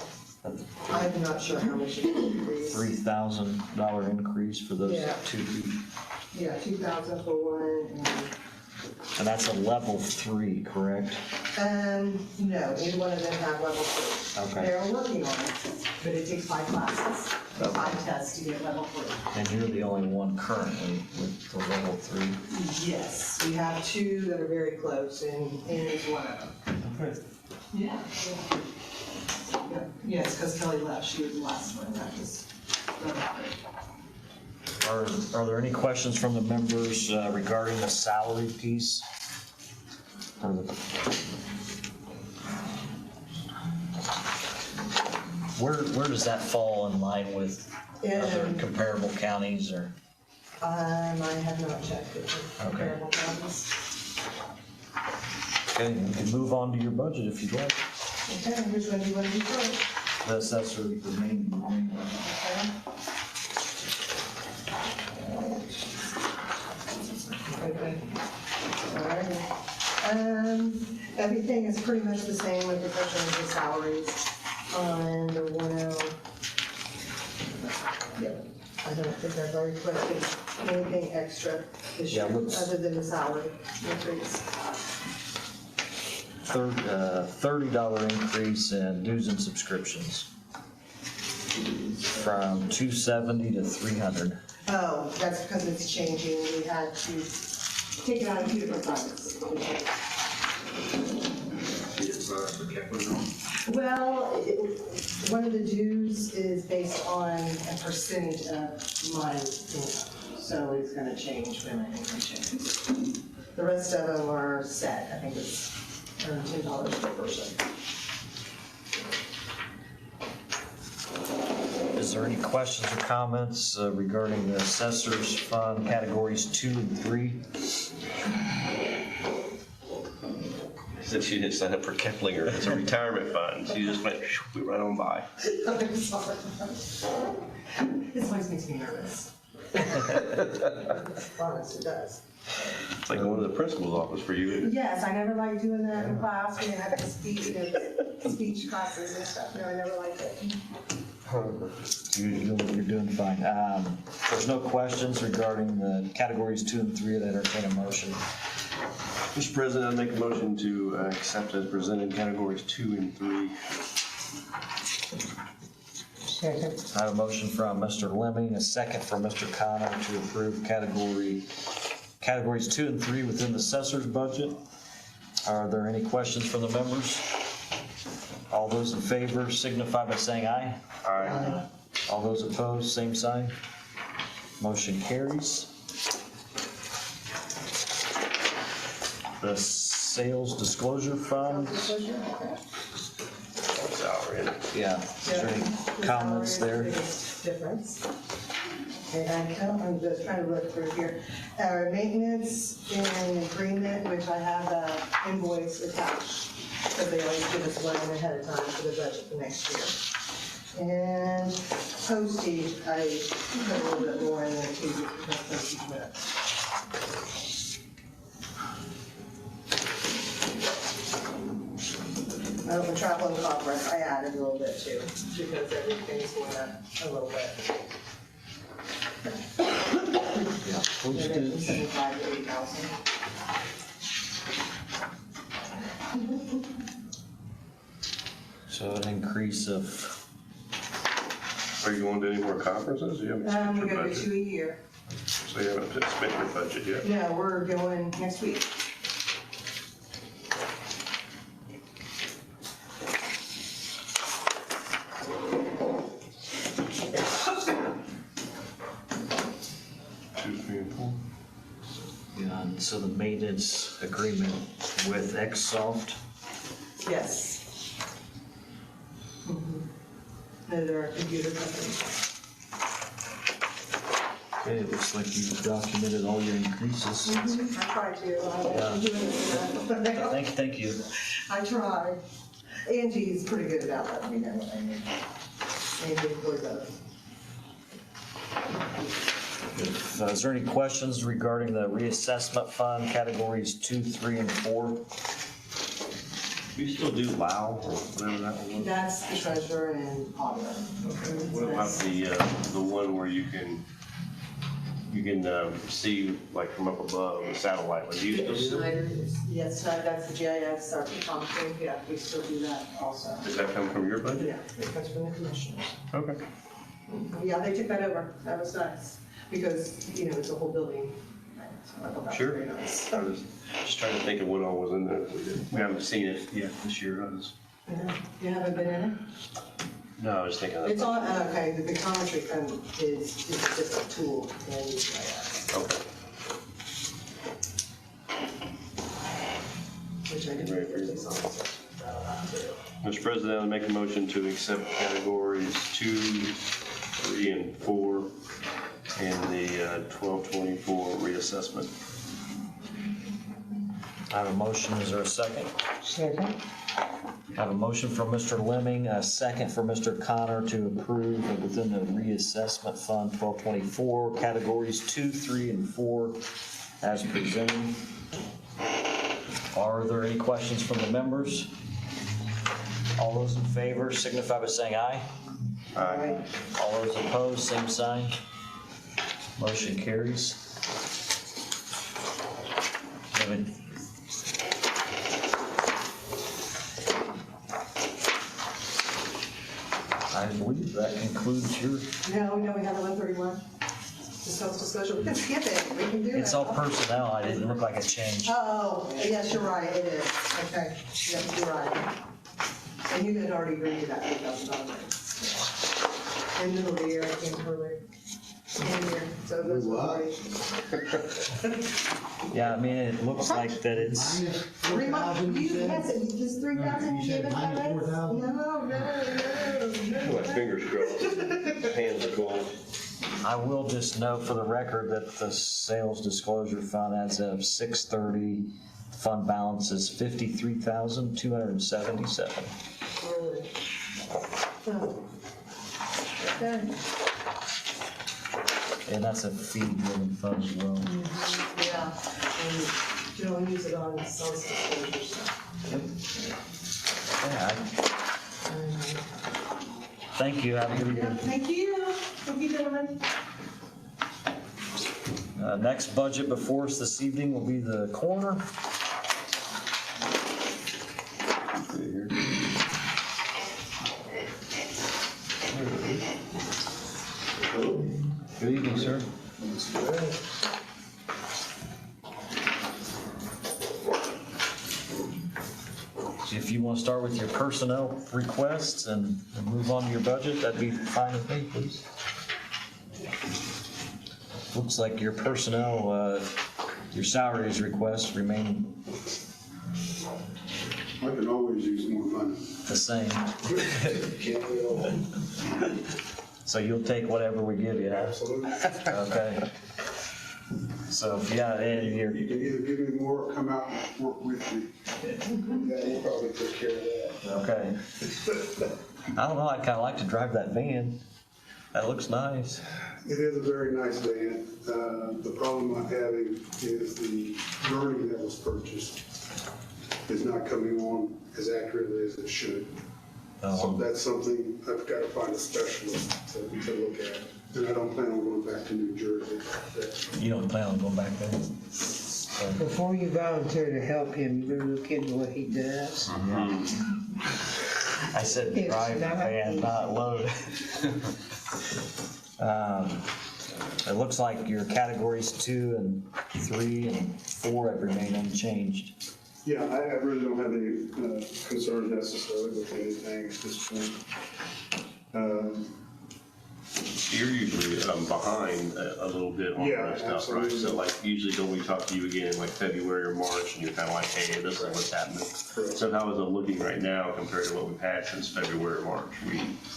I'm not sure how much it is. $3,000 increase for those Yeah. 2 people. Yeah, 2,000 for one, And that's a level 3, correct? no, neither one of them have level 3. Okay. They're working on it, but it takes 5 classes, 5 tests to get level 3. And you're the only one currently with the level 3. Yes, we have 2 that are very close, and is one of them. Okay. Yeah. Yes, because Kelly left, she was the last one, that was. Are there any questions from the members regarding the salary piece? Or the- Where does that fall in line with other comparable counties or? I have not checked it. Comparable counties. Okay, we can move on to your budget if you'd like. Okay, which one do you want to do first? The assessor, the main. Okay. All right. Everything is pretty much the same with the exception of the salaries on the 1L. Yep. I don't think I've already requested anything extra this Yeah, year, looks- other than the salary increase. $30 increase in dues and subscriptions from 270 to 300. Oh, that's because it's changing. We had to take it out of 2 different buckets. Well, one of the dues is based on a percentage of my income, so it's gonna change when my income changes. The rest of them are set. I think it's $10 per person. Is there any questions or comments regarding the assessors fund categories 2 and 3? Since she didn't sign up for Keplinger, it's a retirement fund, so you just went right on by. I'm sorry. This always makes me nervous. Honest, it does. It's like going to the principal's office for you. Yes, I never liked doing that in class, we didn't have to speech classes and stuff, no, I never liked it. You're doing fine. There's no questions regarding the categories 2 and 3 that entertain a motion. Mr. President, I make a motion to accept as presented categories 2 and 3. Second. I have a motion from Mr. Lemming, a second from Mr. Connor to approve categories 2 and 3 within the assessor's budget. Are there any questions from the members? All those in favor signify by saying aye. Aye. All those opposed, same sign. Motion carries. The sales disclosure fund, Salary. yeah, is there any comments there? Difference. And I'm just trying to look through here. Our maintenance and agreement, which I have an invoice attached, because they always give us one ahead of time for the budget for next year. And postage, I put a little bit more in there too, because postage went up. The travel and conference, I added a little bit too, because everything's going up a little bit. Postage. 75 to 8,000. So an increase of, Are you going to any more conferences? You haven't spent We're your gonna do budget. 2 a year. So you haven't spent your budget yet? No, we're going next week. Two, three, and four. yeah, and so the maintenance agreement with Xsoft. Yes. They're a computer company. Okay, it looks like you documented all your increases. I try to. I'm doing this. Thank you. I try. Angie's pretty good about letting me know what I need. Angie employs us. Is there any questions regarding the reassessment fund categories 2, 3, and 4? You still do WOW or whatever that one was? That's the treasurer and auditor. What about the one where you can see like from up above the satellite? Do you still do it? Yes, that's the GIS, our thing, yeah, we still do that also. Does that come from your budget? Yeah, it comes from the commissioners. Okay. Yeah, they took that over, that was nice, because, it's a whole building. So I thought that was Sure. very nice. I was just trying to think of what all was in there. We haven't seen it yet this year. Yeah. You haven't been in it? No, I was thinking. It's on, okay, the pictometry fund is a different tool than GIS, Okay. which I didn't really focus on. Mr. President, I make a motion to accept categories 2, 3, and 4 in the 1224 reassessment. I have a motion, is there a second? Second? I have a motion from Mr. Lemming, a second for Mr. Connor to approve within the reassessment fund 1224, categories 2, 3, and 4 as presented. Are there any questions from the members? All those in favor signify by saying aye. Aye. All those opposed, same sign. Motion carries. Kevin. I believe that concludes your, No, we have 131. Discuss discussion, we can skip it, we can do it. it's all personnel, I didn't look like a change. Oh, yes, you're right, it is, okay, yes, you're right. And you had already agreed to that $8,000. In the middle of the year, I came early. In here, so it was already. Yeah, I mean, it looks like that it's, Remind, you, yes, it just 3,000 you gave us already? No, My fingers crossed. Hands are cold. I will just note for the record that the sales disclosure fund as of 6/30, fund balance is $53,277. Really? Oh. Okay. And that's a fee-driven fund as well. Yeah, and you don't use it on sales disclosure stuff. Yeah, thank you, have a good Yeah, evening. thank you, gentlemen. Next budget before us this evening will be the coroner. Good evening, sir. So if you want to start with your personnel requests and move on to your budget, that'd be fine with me, please. Looks like your personnel, your salaries requests remain I can always use more money. the same. So you'll take whatever we give you, huh? Absolutely. Okay. So, yeah, and you're, You can either give me more or come out and work with me. That will probably take care of that. okay. I don't know, I'd kind of like to drive that van. That looks nice. It is a very nice van. The problem I'm having is the gurney that was purchased. is not coming on as accurately as it should. So that's something I've got to find a specialist to look at. And I don't plan on going back to New Jersey. You don't plan on going back there? Before you volunteer to help him, you better look into what he does. I said It's drive not and not load. It looks like your categories 2 and 3 and 4 have remained unchanged. Yeah, I really don't have any concerns necessarily with anything at this point. You're usually behind a little bit on Yeah, that stuff, right? absolutely. So like, usually don't we talk to you again in like February or March, and you're kind of like, hey, this is what's happening. Correct. So how is it looking right now compared to what we've had since February or March?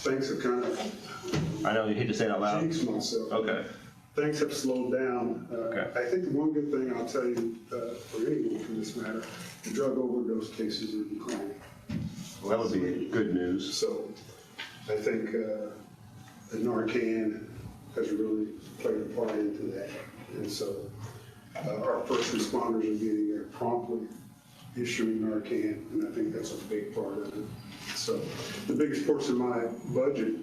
Things have kind of I know you hate to say it out loud. jinxed myself. Okay. Things have slowed down. Okay. I think the one good thing I'll tell you, for anyone for this matter, the drug overdose cases are declining. Well, that would be good news. So I think the Narcan has really played a part into that. And so our first responders are getting there promptly, issuing Narcan, and I think that's a big part of it. So the biggest portion of my budget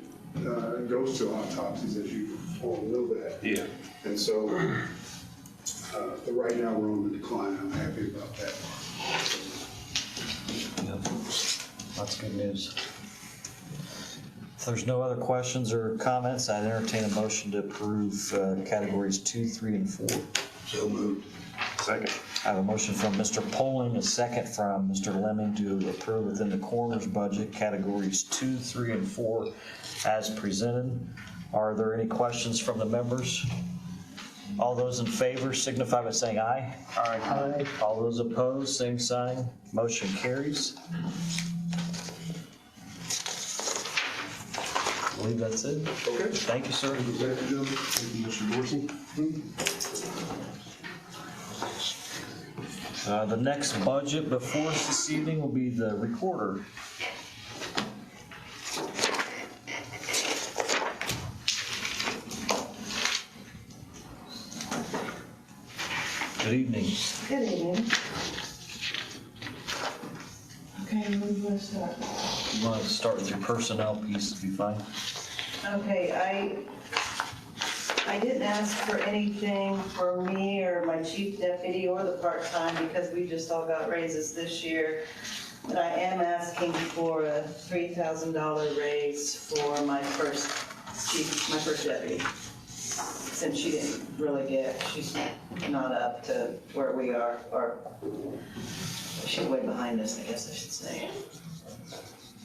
goes to autopsies, as you all know that. Yeah. And so, but right now we're on the decline. I'm happy about that. Yep. That's good news. If there's no other questions or comments, I'd entertain a motion to approve categories 2, 3, and 4. So moved. Second. I have a motion from Mr. Poling, a second from Mr. Lemming to approve within the coroner's budget categories 2, 3, and 4 as presented. Are there any questions from the members? All those in favor signify by saying aye. Aye. All those opposed, same sign. Motion carries. I believe that's it. Okay. Thank you, sir. Thank you, gentlemen. Thank you, Mr. Dorsey. The next budget before us this evening will be the recorder. Good evening. Good evening. Okay, where do you want to start? You want to start with your personnel piece, if you find. Okay, I didn't ask for anything for me or my chief deputy or the part-time because we just all got raises this year. But I am asking for a $3,000 raise for my first deputy. Since she didn't really she's not up to where we are, or she's way behind us, I guess I should say.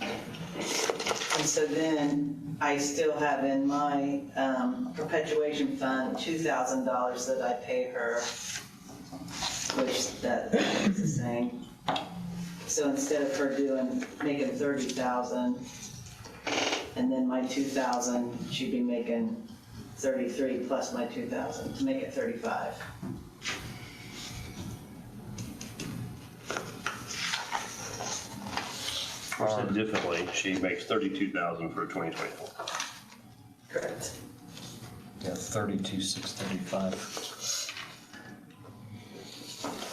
And so then I still have in my perpetuation fund $2,000 that I pay her, which that is the same. So instead of her making $30,000 and then my $2,000, she'd be making 33 plus my 2,000 to make it 35. Or said differently, she makes $32,000 for 2024. Correct. Yeah, 32,635.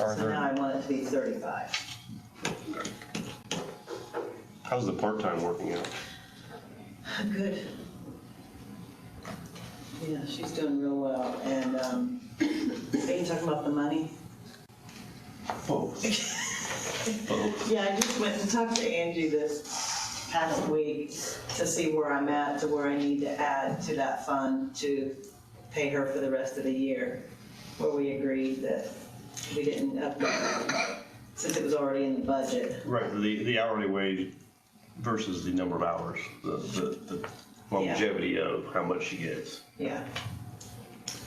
Are So now I there, want it to be 35. How's the part-time working out? Good. Yeah, she's doing real well. And are you talking about the money? Oh. Yeah, I just went to talk to Angie this past week to see where I'm at, to where I need to add to that fund to pay her for the rest of the year, where we agreed that we didn't up it since it was already in the budget. Right, the hourly wage versus the number of hours, the longevity of how much she gets. Yeah.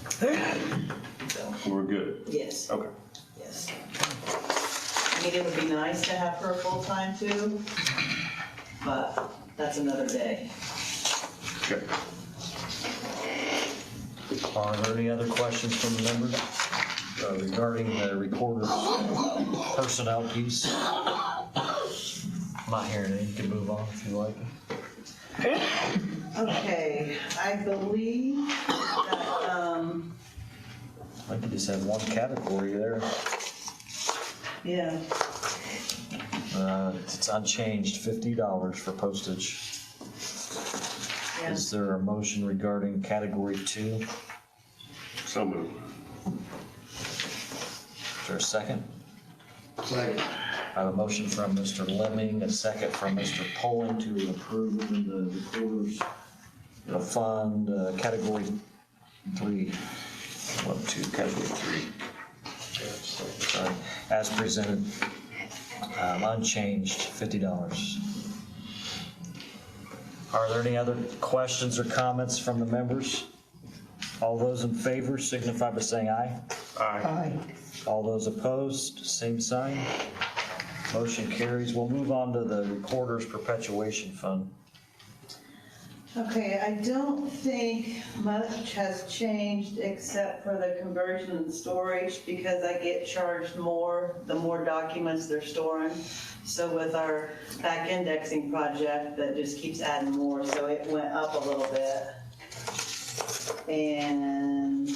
So, We're good. yes, Okay. yes. I mean, it would be nice to have her full-time too, but that's another day. Okay. are there any other questions from the members regarding the recorder's personnel piece? I'm not hearing it. You can move on if you like. Okay, I believe that, I could just have one category there. yeah. It's unchanged, $50 for postage. Yeah. Is there a motion regarding category 2? So moved. Is there a second? Second. I have a motion from Mr. Lemming, a second from Mr. Poling to approve within the recorders fund, category 3. category 3. Sorry, as presented, unchanged, $50. Are there any other questions or comments from the members? All those in favor signify by saying aye. Aye. All those opposed, same sign. Motion carries. We'll move on to the Recorder's Perpetuation Fund. Okay, I don't think much has changed except for the conversion and storage because I get charged more the more documents they're storing. So with our back indexing project, that just keeps adding more, so it went up a little bit. And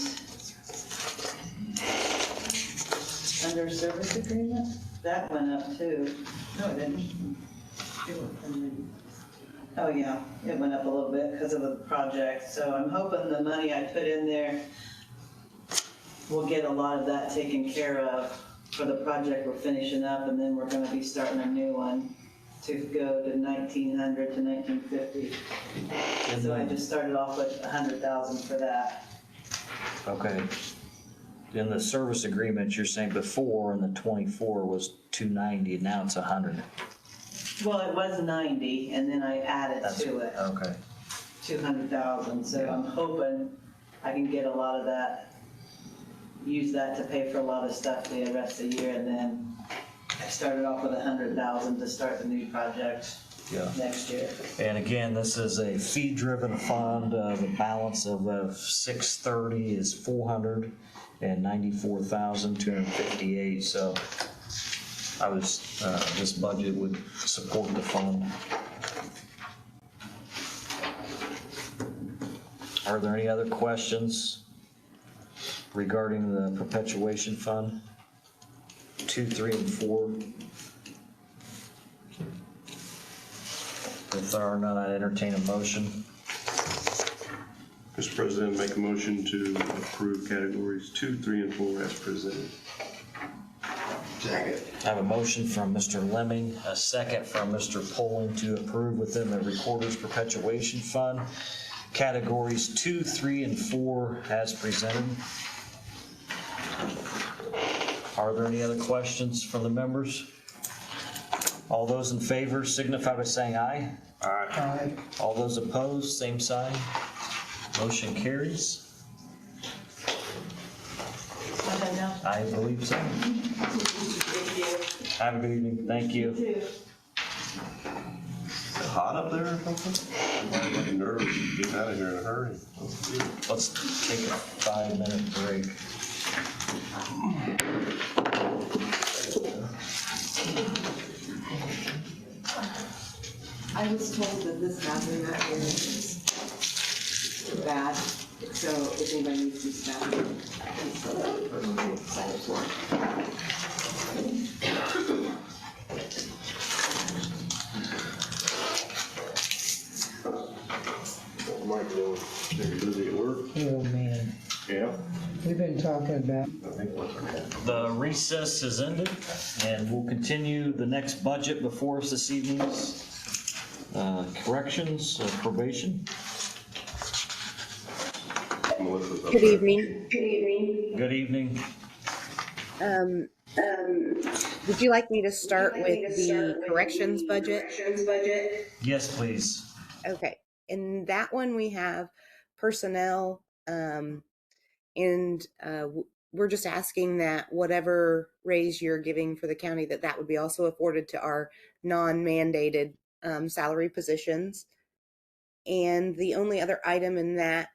under service agreement, that went up too. No, it didn't. Oh, yeah, it went up a little bit because of the project, so I'm hoping the money I put in there will get a lot of that taken care of for the project we're finishing up, and then we're gonna be starting a new one to go to 1900 to 1950. So I just started off with 100,000 for that. Okay. In the service agreement, you're saying before in the 24 was 290, now it's 100. Well, it was 90, and then I added That's to it okay. 200,000, so I'm hoping I can get a lot of that, use that to pay for a lot of stuff the rest of the year, and then I started off with 100,000 to start the new project next year. And again, this is a fee-driven fund. The balance of 630 is 494,258. So I was this budget would support the fund. Are there any other questions regarding the perpetuation fund? 2, 3, and 4. If there are none, I'd entertain a motion. Mr. President, make a motion to approve categories 2, 3, and 4 as presented. Second. I have a motion from Mr. Lemming, a second from Mr. Poling to approve within the Recorder's Perpetuation Fund, categories 2, 3, and 4 as presented. Are there any other questions from the members? All those in favor signify by saying aye. Aye. All those opposed, same sign. Motion carries. Okay, now. I believe so. Thank you. Have a good evening. Thank you. Too. Is it hot up there or something? I'm like nervous getting out of here in a hurry. Let's take a 5-minute break. I was told that this bathroom out here is bad, so if anybody needs this bathroom, please fill out for the second floor. Mike, you're busy at work? Oh, man. Yeah. We've been talking about, The recess is ended, and we'll continue the next budget before us this evening. Corrections, probation. Melissa's up Good there. evening. Good evening. Would you like me to start with the corrections budget? Yes, please. Okay. In that one, we have personnel, we're just asking that whatever raise you're giving for the county, that would be also afforded to our non-mandated salary positions. And the only other item in that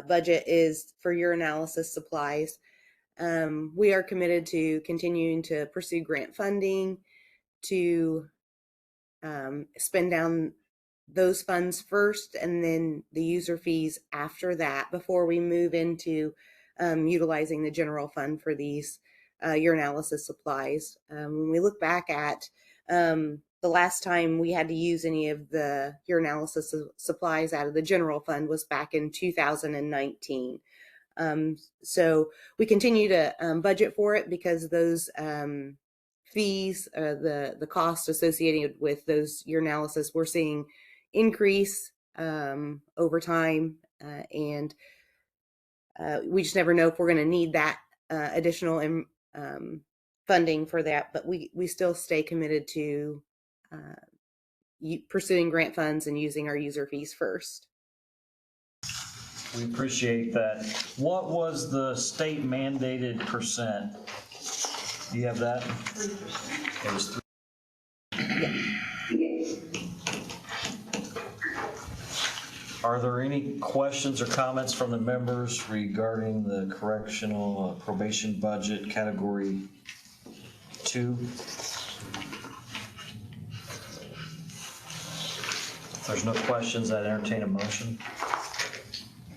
budget is for your analysis supplies. We are committed to continuing to pursue grant funding to spend down those funds first and then the user fees after that before we move into utilizing the general fund for these urinalysis supplies. When we look back at the last time we had to use any of the urinalysis supplies out of the general fund was back in 2019. So we continue to budget for it because those fees, the cost associated with those urinalysis, we're seeing increase over time, and we just never know if we're going to need that additional funding for that. But we still stay committed to pursuing grant funds and using our user fees first. We appreciate that. What was the state mandated percent? Do you have that? 3%. It was 3%. Are there any questions or comments from the members regarding the correctional probation budget category 2? If there's no questions, I'd entertain a motion.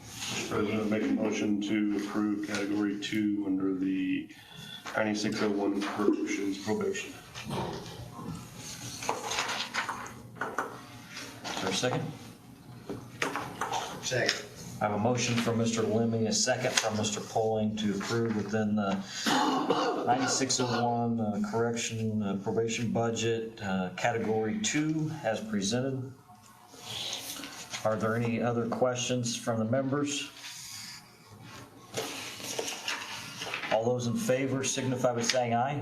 Mr. President, make a motion to approve category 2 under the 9601 corrections probation. Is there a second? Second. I have a motion from Mr. Lemmy, a second from Mr. Poling to approve within the 9601 correction probation budget category 2 as presented. Are there any other questions from the members? All those in favor signify by saying aye.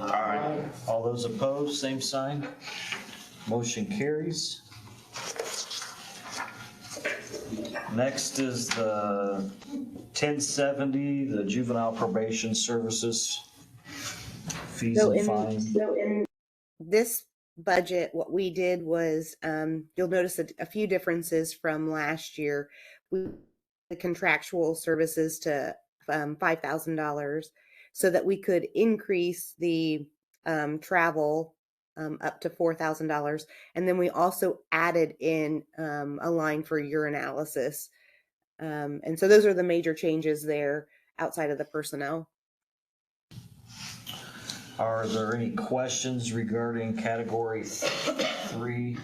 Aye. All those opposed, same sign. Motion carries. Next is the 1070, the juvenile probation services fees So and fines. in this budget, what we did was, you'll notice a few differences from last year. We the contractual services to $5,000 so that we could increase the travel up to $4,000. And then we also added in a line for urinalysis. And so those are the major changes there outside of the personnel. Are there any questions regarding category 3?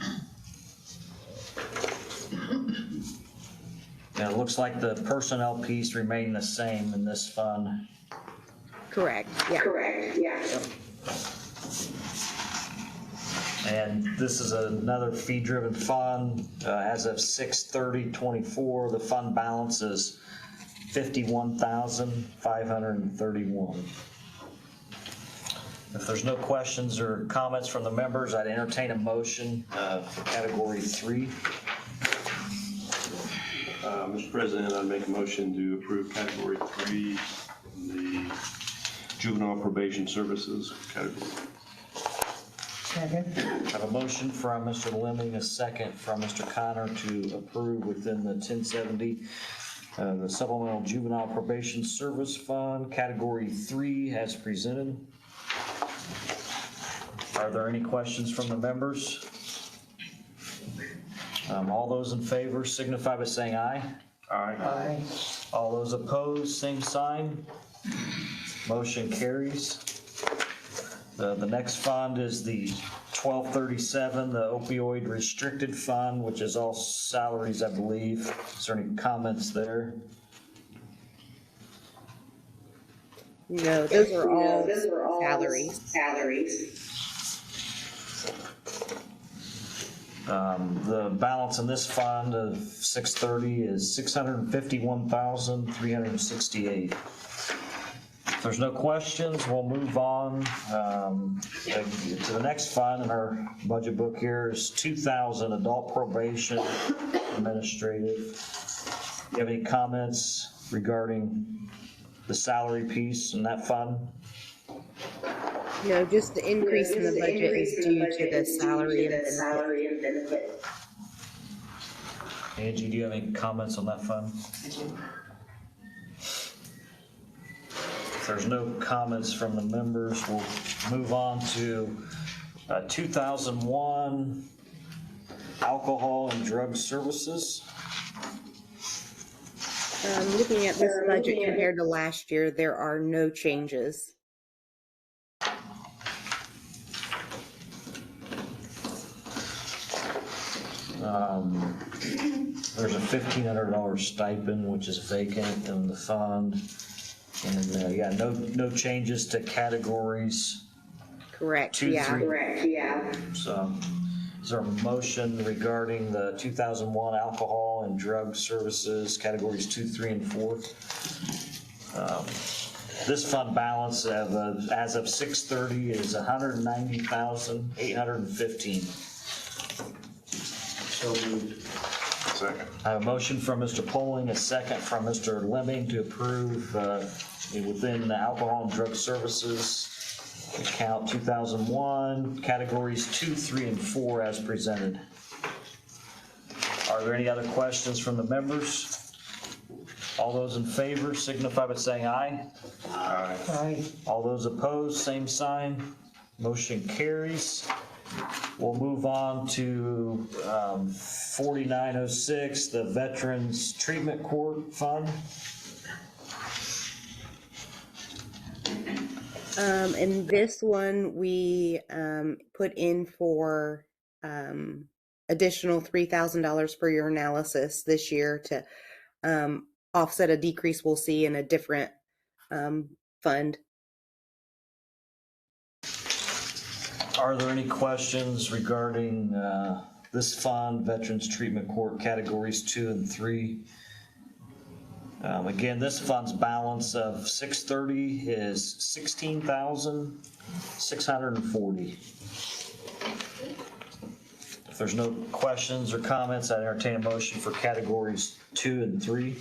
Now, it looks like the personnel piece remained the same in this fund. Correct. Yeah. Correct, yeah. And this is another fee-driven fund. As of 6/30/24, the fund balance is $51,531. If there's no questions or comments from the members, I'd entertain a motion for category 3. Mr. President, I'd make a motion to approve category 3 in the juvenile probation services category. Second. I have a motion from Mr. Lemming, a second from Mr. Connor to approve within the 1070, the supplemental juvenile probation service fund, category 3 as presented. Are there any questions from the members? All those in favor signify by saying aye. Aye. Aye. All those opposed, same sign. Motion carries. The next fund is the 1237, the opioid restricted fund, which is all salaries, I believe. Is there any comments there? No, those are all salaries. The balance in this fund of 630 is $651,368. If there's no questions, we'll move on to the next fund in our budget book here is 2,000 adult probation administrative. Do you have any comments regarding the salary piece in that fund? No, just the increase in the budget is due to the salary and benefit. Angie, do you have any comments on that fund? I do. If there's no comments from the members, we'll move on to 2001 alcohol and drug services. Looking at this budget compared to last year, there are no changes. There's a $1,500 stipend, which is vacant in the fund. And, yeah, no changes to categories. Correct, 2, yeah. 3. So, is there a motion regarding the 2001 alcohol and drug services categories 2, 3, and 4? This fund balance as of 6/30 is $190,815. So moved. Second. I have a motion from Mr. Poling, a second from Mr. Lemming to approve within the alcohol and drug services account 2001, categories 2, 3, and 4 as presented. Are there any other questions from the members? All those in favor signify by saying aye. Aye. Aye. All those opposed, same sign. Motion carries. We'll move on to 4906, the Veterans Treatment Court Fund. And this one we put in for additional $3,000 for your analysis this year to offset a decrease we'll see in a different fund. Are there any questions regarding this fund, Veterans Treatment Court categories 2 and 3? Again, this fund's balance of 6/30 is $16,640. If there's no questions or comments, I entertain a motion for categories 2 and 3.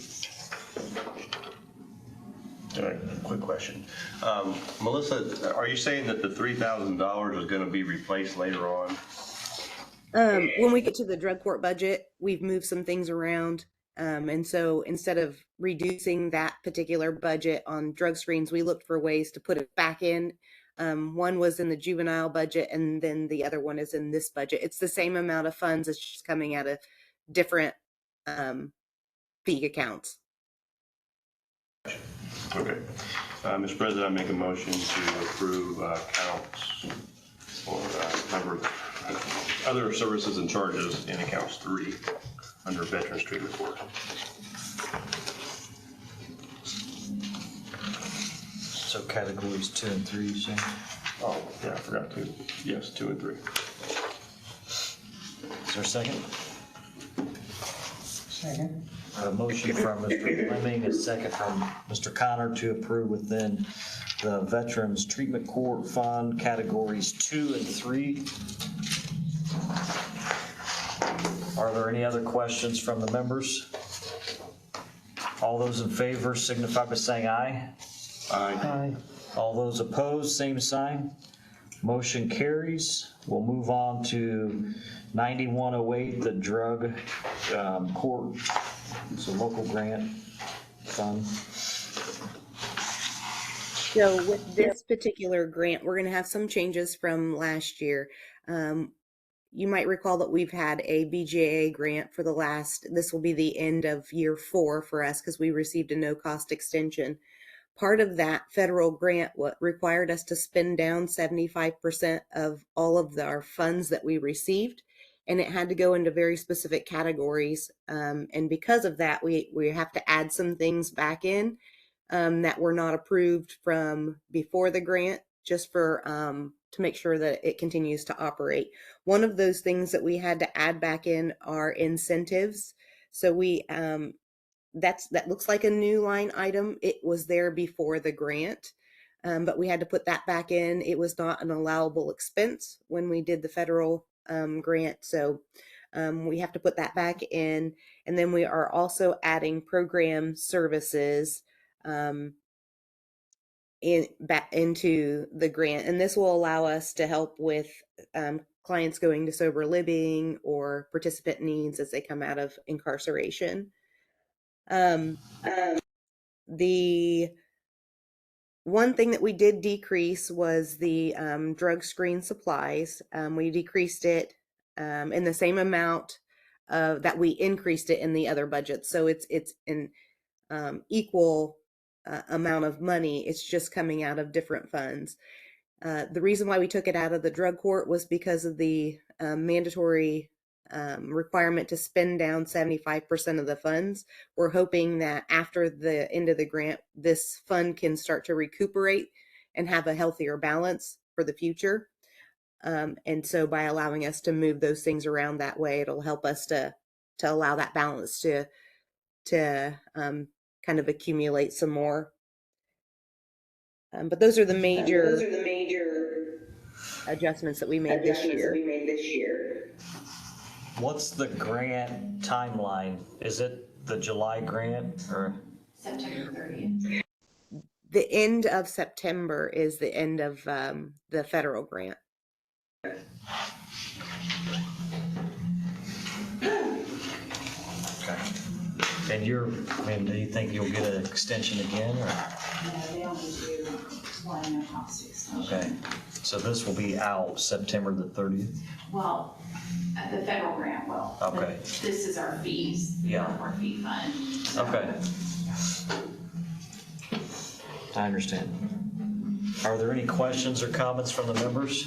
All right, quick question. Melissa, are you saying that the $3,000 is gonna be replaced later on? When we get to the drug court budget, we've moved some things around. And so instead of reducing that particular budget on drug screens, we looked for ways to put it back in. One was in the juvenile budget, and then the other one is in this budget. It's the same amount of funds, it's just coming out of different fee accounts. Okay. Mr. President, I make a motion to approve accounts or number other services and charges in accounts 3 under Veterans Treatment Court. So categories 2 and 3, you say? Oh, yeah, I forgot to. Yes, 2 and 3. Is there a second? Second. I have a motion from Mr. Lemming, a second from Mr. Connor to approve within the Veterans Treatment Court Fund categories 2 and 3. Are there any other questions from the members? All those in favor signify by saying aye. Aye. All those opposed, same sign. Motion carries. We'll move on to 9108, the drug court. It's a local grant fund. So with this particular grant, we're going to have some changes from last year. You might recall that we've had a BJA grant for this will be the end of year 4 for us because we received a no-cost extension. Part of that federal grant required us to spend down 75% of all of our funds that we received, and it had to go into very specific categories. And because of that, we have to add some things back in that were not approved from before the grant, just for to make sure that it continues to operate. One of those things that we had to add back in are incentives. So that looks like a new line item. It was there before the grant, but we had to put that back in. It was not an allowable expense when we did the federal grant, so we have to put that back in. And then we are also adding program services back into the grant, and this will allow us to help with clients going to sober living or participant needs as they come out of incarceration. The one thing that we did decrease was the drug screen supplies. We decreased it in the same amount that we increased it in the other budgets. So it's an equal amount of money. It's just coming out of different funds. The reason why we took it out of the drug court was because of the mandatory requirement to spend down 75% of the funds. We're hoping that after the end of the grant, this fund can start to recuperate and have a healthier balance for the future. And so by allowing us to move those things around that way, it'll help us to allow that balance to kind of accumulate some more. But those are the major adjustments that we made this year. What's the grant timeline? Is it the July grant or? September 30th. The end of September is the end of the federal grant. Okay. And do you think you'll get an extension again, or? No, they only do one and a half extension. Okay, so this will be out September the 30th? Well, the federal grant will. Okay. But this is our fees, the Yeah. airport fee fund. So, Okay. I understand. Are there any questions or comments from the members?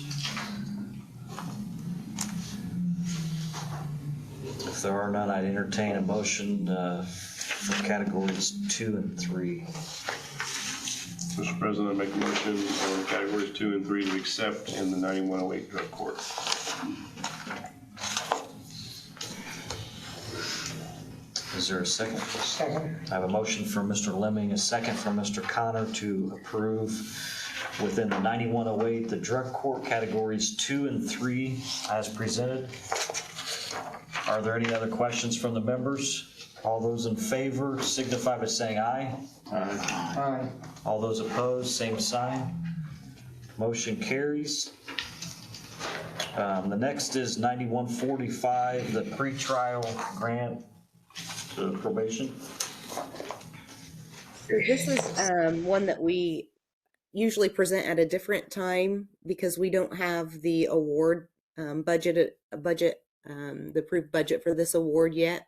If there are none, I'd entertain a motion for categories 2 and 3. Mr. President, I make a motion for categories 2 and 3 to accept in the 9108 drug court. Is there a second? Second. I have a motion from Mr. Lemming, a second from Mr. Connor to approve within the 9108 the drug court categories 2 and 3 as presented. Are there any other questions from the members? All those in favor signify by saying aye. Aye. All those opposed, same sign. Motion carries. The next is 9145, the pretrial grant to probation. So this is one that we usually present at a different time because we don't have the award the approved budget for this award yet.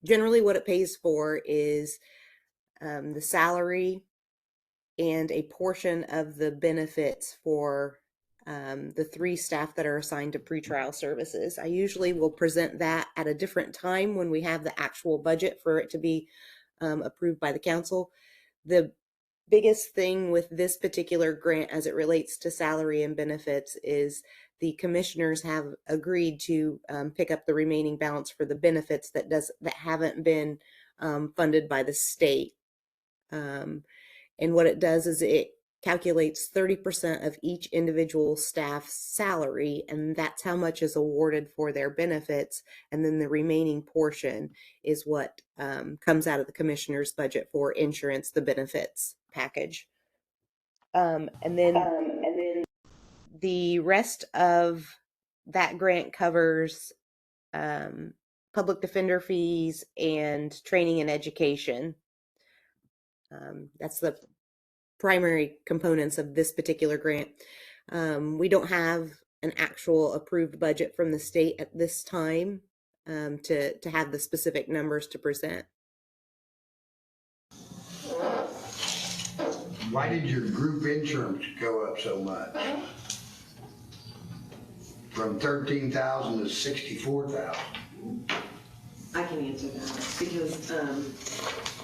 Generally what it pays for is the salary and a portion of the benefits for the 3 staff that are assigned to pretrial services. I usually will present that at a different time when we have the actual budget for it to be approved by the council. The biggest thing with this particular grant as it relates to salary and benefits is the commissioners have agreed to pick up the remaining balance for the benefits that haven't been funded by the state. And what it does is it calculates 30% of each individual staff's salary, and that's how much is awarded for their benefits. And then the remaining portion is what comes out of the commissioner's budget for insurance, the benefits package. And then the rest of that grant covers public defender fees and training and education. That's the primary components of this particular grant. We don't have an actual approved budget from the state at this time to have the specific numbers to present. Why did your group insurance go up so much? From 13,000 to 64,000? I can answer that because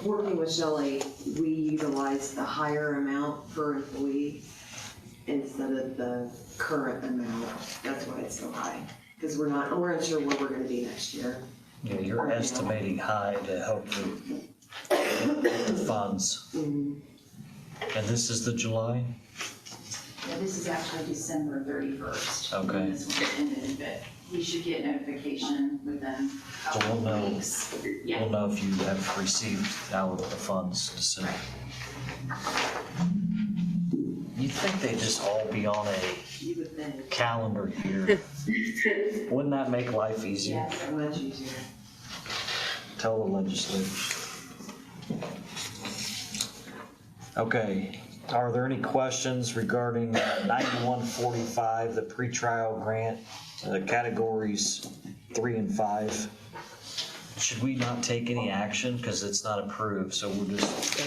working with Shelley, we utilize the higher amount per employee instead of the current amount. That's why it's so high, because we're unsure where we're gonna be next year. Yeah, you're estimating high to help the funds. Mm-hmm. And this is the July? Yeah, this is actually December 31st. Okay. when This one ended, but we should get notification within a So couple we'll know. of weeks. Yeah. We'll know if you have received out the funds to send. You'd think they'd just all be on You would think. a calendar here. Wouldn't that make life easier? Yeah, so much easier. Tell the legislators. Okay, are there any questions regarding 9145, the pretrial grant, categories 3 and 5? Should we not take any action because it's not approved? So we'll just,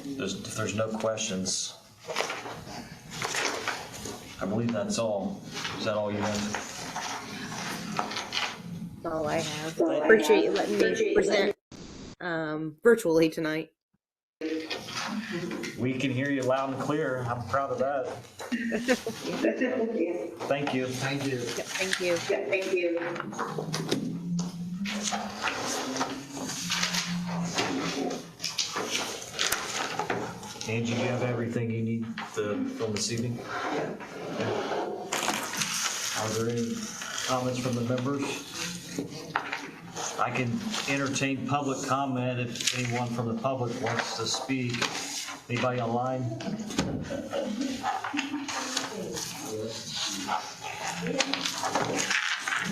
if there's no questions, I believe that's all. Is that all you have? all I have. Appreciate you letting me present virtually tonight. We can hear you loud and clear. I'm proud of that. Thank you. Thank you. Yep, thank you. Thank you. Angie, do you have everything you need to film this evening? Yeah. Are there any comments from the members? I can entertain public comment if anyone from the public wants to speak. Anybody online?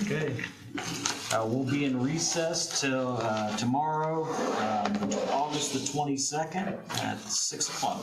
Okay. We'll be in recess till tomorrow, August the 22nd at 6 o'clock.